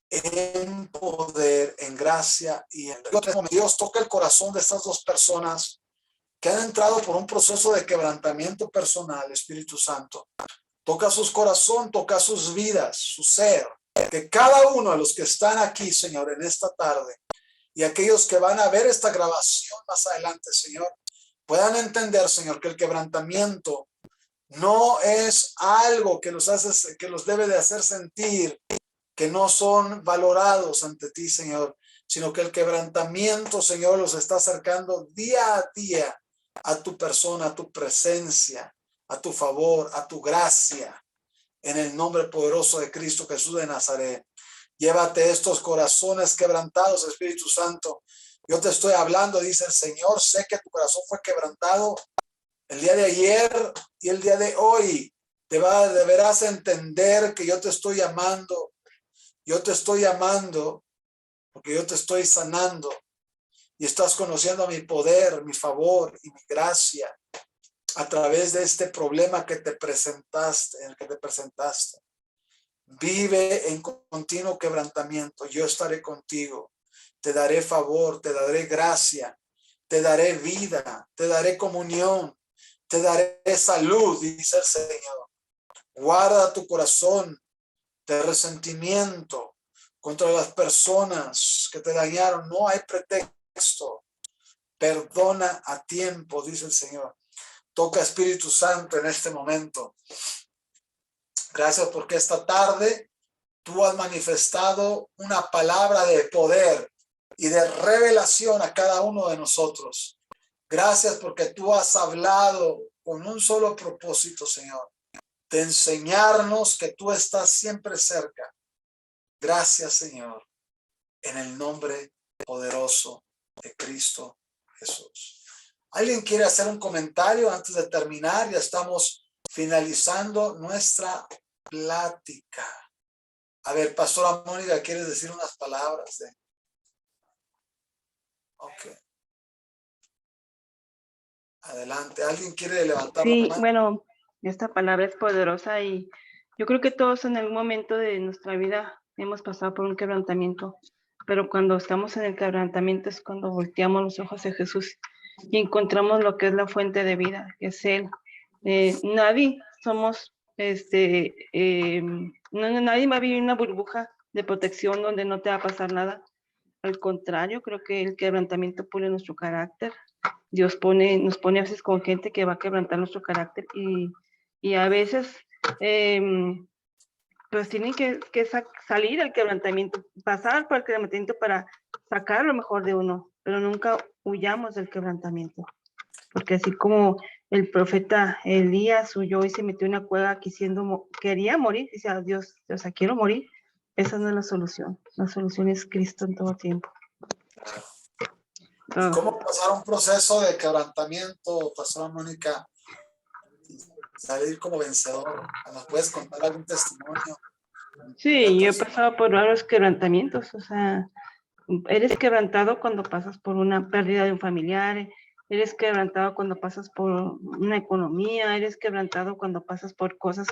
en poder, en gracia y en Dios. Toca el corazón de estas dos personas que han entrado por un proceso de quebrantamiento personal, Espíritu Santo. Toca sus corazones, toca sus vidas, su ser. Que cada uno de los que están aquí, Señor, en esta tarde, y aquellos que van a ver esta grabación más adelante, Señor, puedan entender, Señor, que el quebrantamiento no es algo que los debe de hacer sentir que no son valorados ante ti, Señor, sino que el quebrantamiento, Señor, los está acercando día a día a tu persona, a tu presencia, a tu favor, a tu gracia, en el nombre poderoso de Cristo Jesús de Nazaret. Llévate estos corazones quebrantados, Espíritu Santo. Yo te estoy hablando, dice el Señor, sé que tu corazón fue quebrantado el día de ayer y el día de hoy. Deberás entender que yo te estoy llamando. Yo te estoy llamando porque yo te estoy sanando y estás conociendo mi poder, mi favor y mi gracia a través de este problema que te presentaste, en el que te presentaste. Vive en continuo quebrantamiento. Yo estaré contigo. Te daré favor, te daré gracia, te daré vida, te daré comunión, te daré salud, dice el Señor. Guarda tu corazón de resentimiento contra las personas que te dañaron. No hay pretexto. Perdona a tiempo, dice el Señor. Toca, Espíritu Santo, en este momento. Gracias porque esta tarde tú has manifestado una palabra de poder y de revelación a cada uno de nosotros. Gracias porque tú has hablado con un solo propósito, Señor, de enseñarnos que tú estás siempre cerca. Gracias, Señor, en el nombre poderoso de Cristo Jesús. ¿Alguien quiere hacer un comentario antes de terminar? Ya estamos finalizando nuestra plática. A ver, Pastora Mónica, ¿quieres decir unas palabras? Ok. Adelante. ¿Alguien quiere levantar la Sí, mano? bueno, esta palabra es poderosa y yo creo que todos en algún momento de nuestra vida hemos pasado por un quebrantamiento, pero cuando estamos en el quebrantamiento es cuando volteamos los ojos a Jesús y encontramos lo que es la fuente de vida, que es Él. Nadie somos, nadie va a vivir una burbuja de protección donde no te va a pasar nada. Al contrario, creo que el quebrantamiento pone nuestro carácter. Dios nos pone a veces con gente que va a quebrantar nuestro carácter y a veces pues tienen que salir del quebrantamiento, pasar por el quebrantamiento para sacar lo mejor de uno, pero nunca huyamos del quebrantamiento, porque así como el profeta Elías huyó y se metió en una cueva quería morir, dice a Dios, o sea, quiero morir, esa no es la solución es Cristo en todo tiempo. ¿Y cómo pasar un proceso de quebrantamiento, Pastora Mónica? Salir como vencedor. ¿Nos puedes contar algún testimonio? Sí, yo he pasado por varios quebrantamientos, o sea, eres quebrantado cuando pasas por una pérdida de un familiar, eres quebrantado cuando pasas por una economía, eres quebrantado cuando pasas por cosas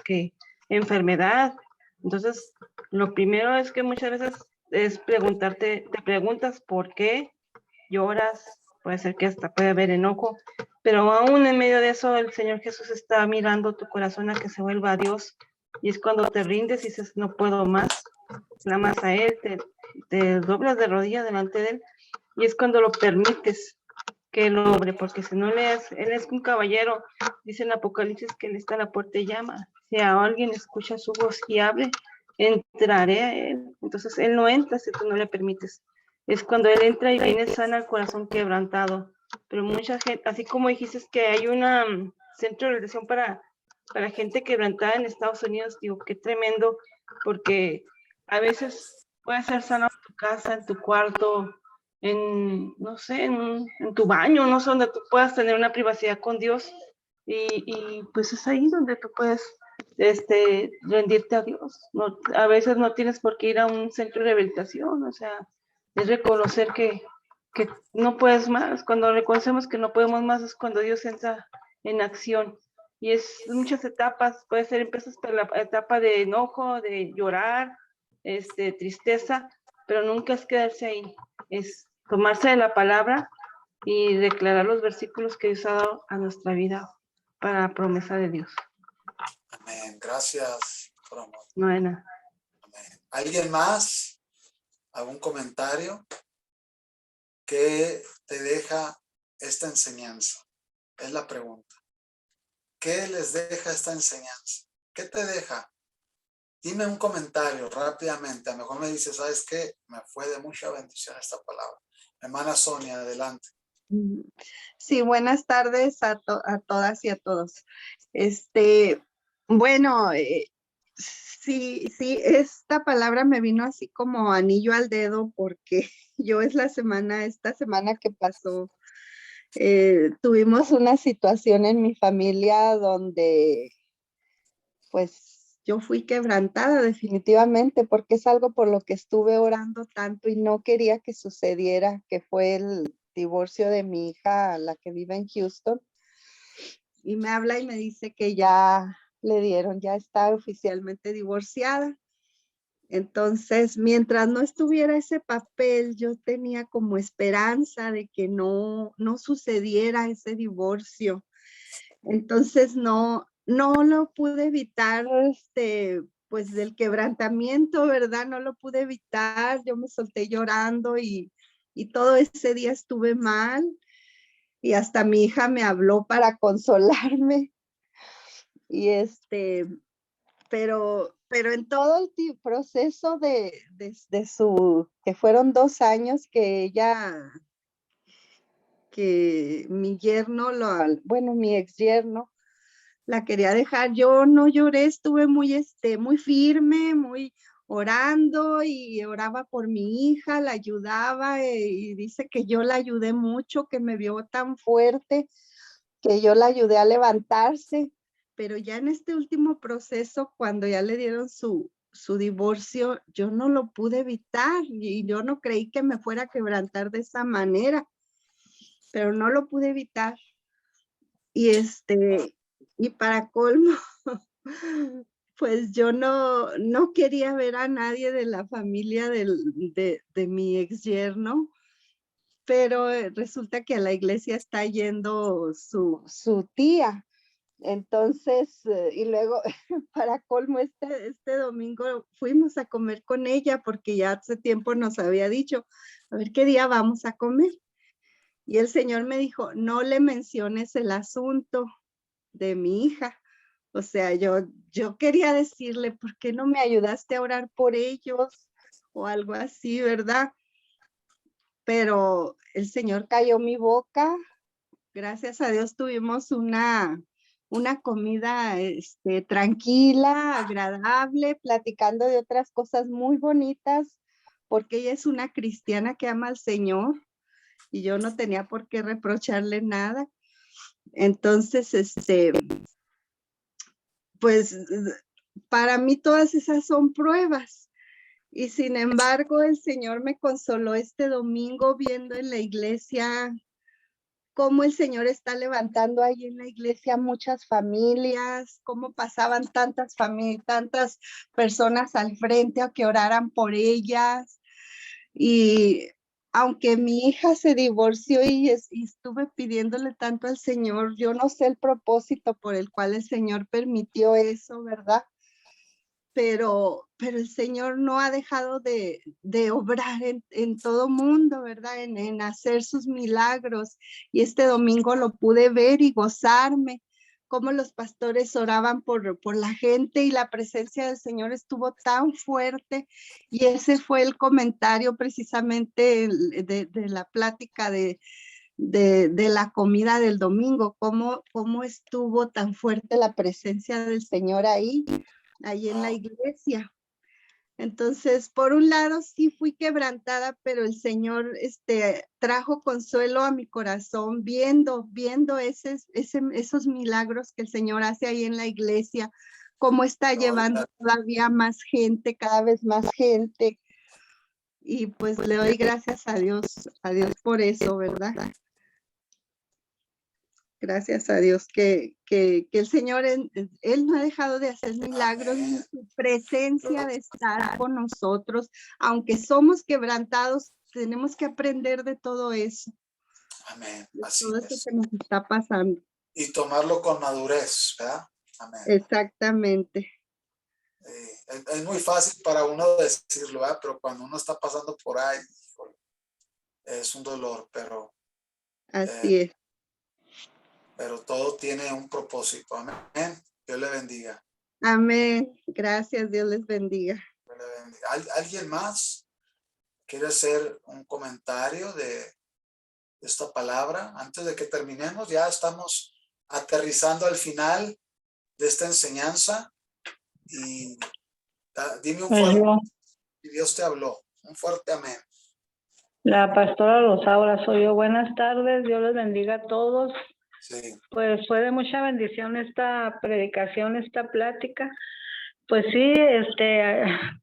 enfermedad. Entonces, lo primero es que muchas veces es te preguntas por qué lloras, puede ser que hasta puede haber enojo, pero aún en medio de eso el Señor Jesús está mirando tu corazón a que se vuelva a Dios y es cuando te rindes y dices, no puedo más, clamas a Él, te doblas de rodillas delante de Él y es cuando lo permites que Él obre, porque si no Él es un caballero, dice en Apocalipsis que Él está a la puerta y llama, si a alguien escucha su voz y abre, entraré a Él, entonces Él no entra si tú no le permites, es cuando Él entra y viene sana el corazón quebrantado, pero mucha gente, así como dijiste que hay un centro de redención para gente quebrantada en Estados Unidos, digo, qué tremendo, porque a veces puedes ser sano en tu casa, en tu cuarto, no sé, en tu baño, no sé, donde tú puedas tener una privacidad con Dios y pues es ahí donde tú puedes rendirte a Dios. No, a veces no tienes por qué ir a un centro de rehabilitación, o sea, es reconocer que no puedes más. Cuando reconocemos que no podemos más es cuando Dios entra en acción. Y es muchas etapas, puede ser empiezas por la etapa de enojo, de llorar, tristeza, pero nunca es quedarse ahí, es tomarse de la palabra y declarar los versículos que Dios ha dado a nuestra vida para la promesa de Dios. Amén. Gracias, por amor. No hay nada. Amén. ¿Alguien más? ¿Algún comentario? ¿Qué te deja esta enseñanza? Es la pregunta. ¿Qué les deja esta enseñanza? ¿Qué te deja? Dime un comentario rápidamente. A lo mejor me dices, ¿sabes qué? Me fue de mucha bendición esta palabra. Hermana Sonia, adelante. Sí, buenas tardes a todas y a todos. Bueno, sí, esta palabra me vino así como anillo al dedo porque yo esta semana que pasó, tuvimos una situación en mi familia donde pues yo fui quebrantada definitivamente porque es algo por lo que estuve orando tanto y no quería que sucediera, que fue el divorcio de mi hija, la que vive en Houston, y me habla y me dice que ya le dieron, ya está oficialmente divorciada. Entonces, mientras no estuviera ese papel, yo tenía como esperanza de que no sucediera ese divorcio. Entonces, no lo pude evitar, pues del quebrantamiento, ¿verdad? No lo pude evitar, yo me solté llorando y todo ese día estuve mal y hasta mi hija me habló para consolarme y pero en todo el proceso de que fueron 2 años que mi yerno, mi ex yerno, la quería dejar, yo no lloré, estuve muy firme, muy orando y oraba por mi hija, la ayudaba y dice que yo la ayudé mucho, que me vio tan fuerte, que yo la ayudé a levantarse, pero ya en este último proceso, cuando ya le dieron su divorcio, yo no lo pude evitar y yo no creí que me fuera a quebrantar de esa manera, pero no lo pude evitar. Y para colmo, pues yo no quería ver a nadie de la familia de mi ex yerno, pero resulta que a la iglesia está yendo su tía. Entonces, y luego, para colmo, este domingo fuimos a comer con ella porque ya hace tiempo nos había dicho, a ver qué día vamos a comer. Y el Señor me dijo, no le menciones el asunto de mi hija. O sea, yo quería decirle, ¿por qué no me ayudaste a orar por ellos? O algo así, ¿verdad? Pero el Señor cayó mi boca. Gracias a Dios tuvimos una comida tranquila, agradable, platicando de otras cosas muy bonitas, porque ella es una cristiana que ama al Señor y yo no tenía por qué reprocharle nada. Entonces, pues para mí todas esas son pruebas. Y sin embargo, el Señor me consoló este domingo viendo en la iglesia cómo el Señor está levantando ahí en la iglesia muchas familias, cómo pasaban tantas personas al frente a que oraran por ellas. Y aunque mi hija se divorció y estuve pidiéndole tanto al Señor, yo no sé el propósito por el cual el Señor permitió eso, ¿verdad? Pero el Señor no ha dejado de obrar en todo mundo, ¿verdad? En hacer sus milagros. Y este domingo lo pude ver y gozarme, cómo los pastores oraban por la gente y la presencia del Señor estuvo tan fuerte. Y ese fue el comentario precisamente de la plática de la comida del domingo, cómo estuvo tan fuerte la presencia del Señor ahí en la iglesia. Entonces, por un lado sí fui quebrantada, pero el Señor trajo consuelo a mi corazón viendo esos milagros que el Señor hace ahí en la iglesia, cómo está llevando todavía más gente, cada vez más gente. Y pues le doy gracias a Dios por eso, ¿verdad? Gracias a Dios que el Señor, Él no ha dejado de hacer milagros, ni su presencia de estar con nosotros. Aunque somos quebrantados, tenemos que aprender de todo eso, Amén. de Así todo eso es. que nos está pasando. Y tomarlo con madurez, ¿verdad? Amén. Exactamente. Es muy fácil para uno decirlo, ¿verdad? Pero cuando uno está pasando por ahí, híjole, es un dolor, pero Así es. pero todo tiene un propósito. Amén. Dios le bendiga. Amén. Gracias. Dios les bendiga. Dios le bendiga. ¿Alguien más quiere hacer un comentario de esta palabra? Antes de que terminemos, ya estamos aterrizando al final de esta enseñanza. Y dime un fuerte, si Dios te habló, un fuerte amén. La pastora Rosaura soy yo. Buenas tardes, Dios les bendiga a todos. Sí. Pues fue de mucha bendición esta predicación, esta plática. Pues sí,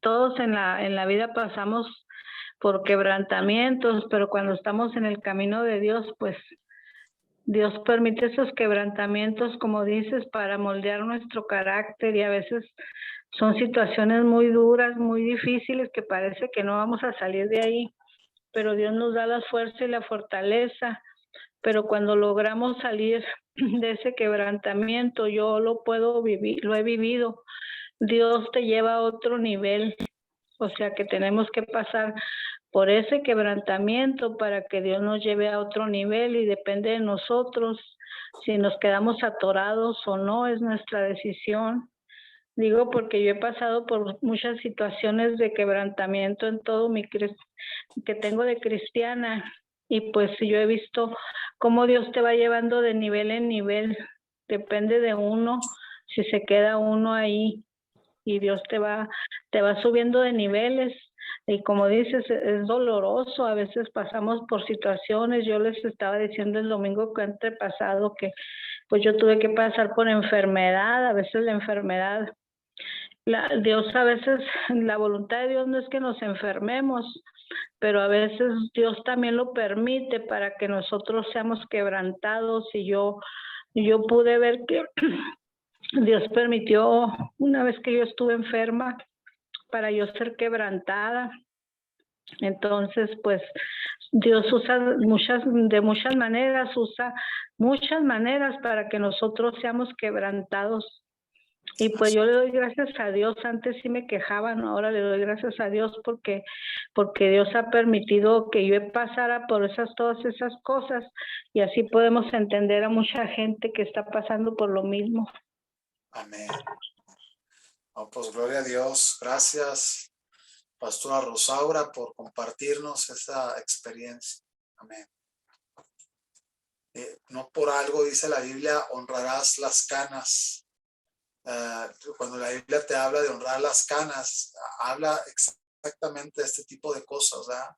todos en la vida pasamos por quebrantamientos, pero cuando estamos en el camino de Dios, pues Dios permite esos quebrantamientos, como dices, para moldear nuestro carácter, y a veces son situaciones muy duras, muy difíciles, que parece que no vamos a salir de ahí, pero Dios nos da la fuerza y la fortaleza. Pero cuando logramos salir de ese quebrantamiento, yo lo puedo vivir, lo he vivido. Dios te lleva a otro nivel, o sea que tenemos que pasar por ese quebrantamiento para que Dios nos lleve a otro nivel, y depende de nosotros si nos quedamos atorados o no, es nuestra decisión. Digo porque yo he pasado por muchas situaciones de quebrantamiento en todo que tengo de cristiana, y pues yo he visto cómo Dios te va llevando de nivel en nivel. Depende de uno si se queda uno ahí, y Dios te va subiendo de niveles. Y como dices, es doloroso, a veces pasamos por situaciones. Yo les estaba diciendo el domingo que antepasado que pues yo tuve que pasar por enfermedad. A veces la enfermedad, Dios a veces, la voluntad de Dios no es que nos enfermemos, pero a veces Dios también lo permite para que nosotros seamos quebrantados. Y yo pude ver que Dios permitió, una vez que yo estuve enferma, para yo ser quebrantada. Entonces, pues Dios usa de muchas maneras para que nosotros seamos quebrantados. Y pues yo le doy gracias a Dios. Antes sí me quejaban, ahora le doy gracias a Dios porque Dios ha permitido que yo pasara por todas esas cosas, y así podemos entender a mucha gente que está pasando por lo mismo. Amén. Oh, pues gloria a Dios. Gracias, pastora Rosaura, por compartirnos esa experiencia. Amén. No por algo dice la Biblia, honrarás las canas. Cuando la Biblia te habla de honrar las canas, habla exactamente de este tipo de cosas, ¿verdad?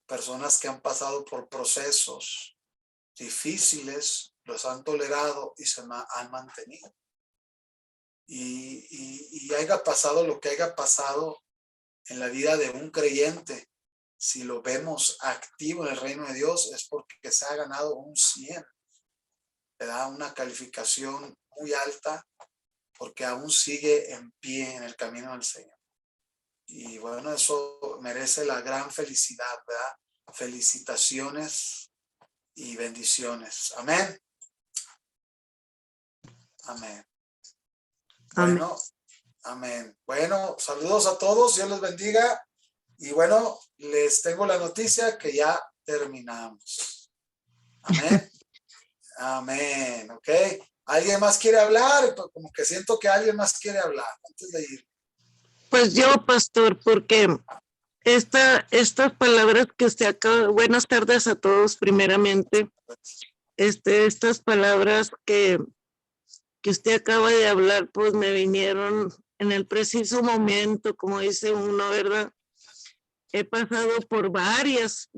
Personas que han pasado por procesos difíciles, los han tolerado y se han mantenido. Y haya pasado lo que haya pasado en la vida de un creyente, si lo vemos activo en el reino de Dios, es porque se ha ganado un 100, ¿verdad? Una calificación muy alta, porque aún sigue en pie en el camino del Señor. Y bueno, eso merece la gran felicidad, ¿verdad? Felicitaciones y bendiciones. Amén. Amén. Bueno, amén. Bueno, saludos a todos, Dios los bendiga. Y bueno, les tengo la noticia que ya terminamos. Amén. Amén, ok. ¿Alguien más quiere hablar? Como que siento que alguien más quiere hablar antes de ir. Pues yo, pastor, porque estas palabras que usted acaba, buenas tardes a todos primeramente, estas palabras que usted acaba de hablar, pues me vinieron en el preciso momento, como dice uno, ¿verdad? He pasado por varias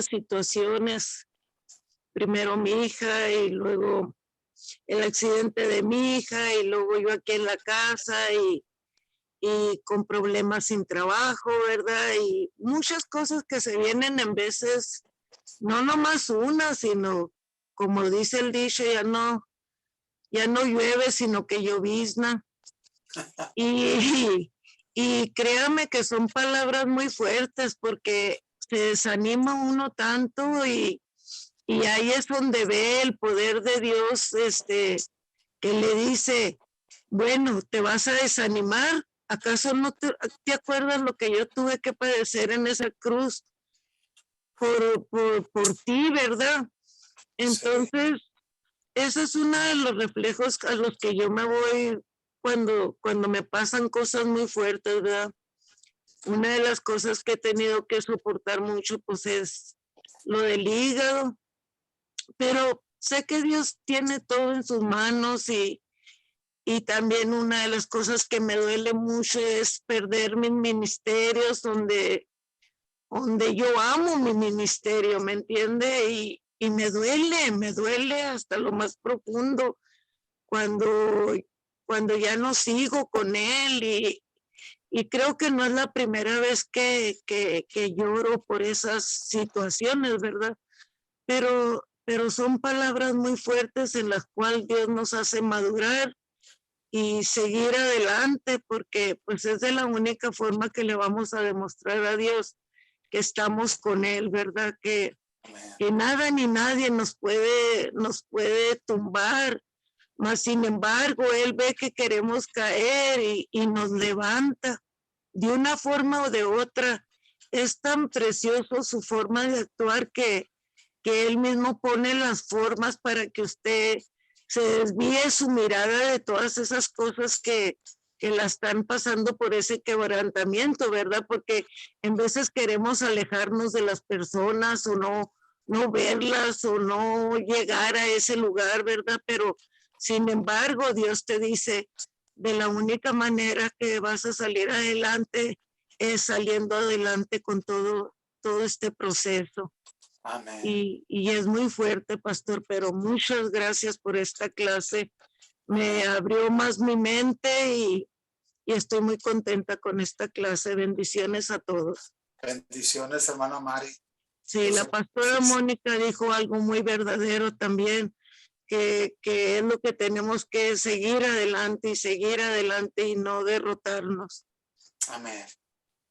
situaciones. Primero mi hija, y luego el accidente de mi hija, y luego yo aquí en la casa, y con problemas sin trabajo, ¿verdad? Y muchas cosas que se vienen en veces, no nomás una, sino como dice el dicho, ya no llueve, sino que llovizna. Y créame que son palabras muy fuertes porque se desanima uno tanto y ahí es donde ve el poder de Dios, que le dice, bueno, ¿te vas a desanimar? ¿Acaso no te acuerdas lo que yo tuve que padecer en esa cruz por ti, verdad? Entonces, ese es uno de los reflejos a los que yo me voy cuando me pasan cosas muy fuertes, ¿verdad? Una de las cosas que he tenido que soportar mucho, pues es lo del hígado, pero sé que Dios tiene todo en sus manos y también una de las cosas que me duele mucho es perder mis ministerios donde yo amo mi ministerio, ¿me entiende? Y me duele hasta lo más profundo cuando ya no sigo con él y creo que no es la primera vez que lloro por esas situaciones, ¿verdad? Pero son palabras muy fuertes en las cuales Dios nos hace madurar y seguir adelante, porque pues es de la única forma que le vamos a demostrar a Dios que estamos con Él, ¿verdad? Que nada ni nadie nos puede tumbar, mas sin embargo Él ve que queremos caer y nos levanta de una forma o de otra. Es tan precioso su forma de actuar que Él mismo pone las formas para que usted se desvíe su mirada de todas esas cosas que la están pasando por ese quebrantamiento, ¿verdad? Porque en veces queremos alejarnos de las personas o no verlas o no llegar a ese lugar, ¿verdad? Pero sin embargo, Dios te dice, de la única manera que vas a salir adelante es saliendo adelante con todo este proceso. Amén. Y es muy fuerte, pastor, pero muchas gracias por esta clase. Me abrió más mi mente y estoy muy contenta con esta clase. Bendiciones a todos. Bendiciones, hermana Mari. Sí, la pastora Mónica dijo algo muy verdadero también, que es lo que tenemos que seguir adelante y no derrotarnos. Amén.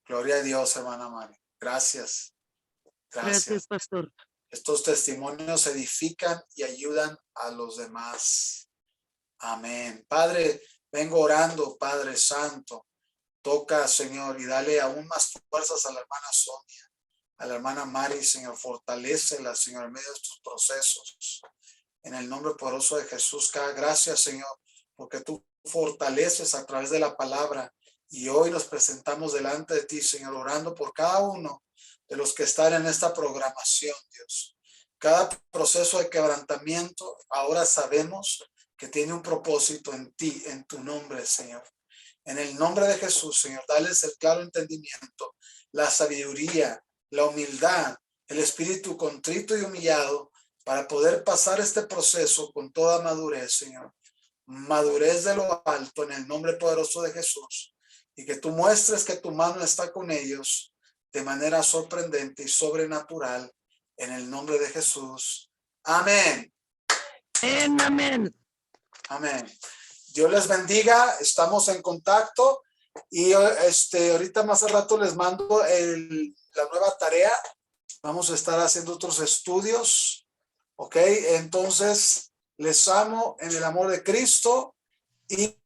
Gloria a Dios, hermana Mari. Gracias. Gracias, pastor. Estos testimonios edifican y ayudan a los demás. Amén. Padre, vengo orando, Padre Santo. Toca, Señor, y dale aún más fuerzas a la hermana Sonia, a la hermana Mari, Señor. Fortalécela, Señor, en medio de estos procesos. En el nombre poderoso de Jesús, gracias, Señor, porque tú fortaleces a través de la palabra. Y hoy nos presentamos delante de ti, Señor, orando por cada uno de los que están en esta programación, Dios. Cada proceso de quebrantamiento, ahora sabemos que tiene un propósito en ti, en tu nombre, Señor. En el nombre de Jesús, Señor, dales el claro entendimiento, la sabiduría, la humildad, el espíritu contrito y humillado para poder pasar este proceso con toda madurez, Señor. Madurez de lo alto en el nombre poderoso de Jesús. Y que tú muestres que tu mano está con ellos de manera sorprendente y sobrenatural en el nombre de Jesús. Amén. Amén. Amén. Dios les bendiga. Estamos en contacto y ahorita más al rato les mando la nueva tarea. Vamos a estar haciendo otros estudios. Ok, entonces les amo en el amor de Cristo y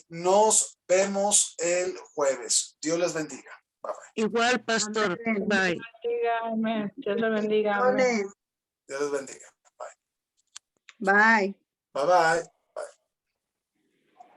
nos vemos el jueves. Dios les bendiga. Bye, bye. Igual, pastor. Bye. Dios le bendiga. Dios les bendiga. Bye. Bye. Bye, bye.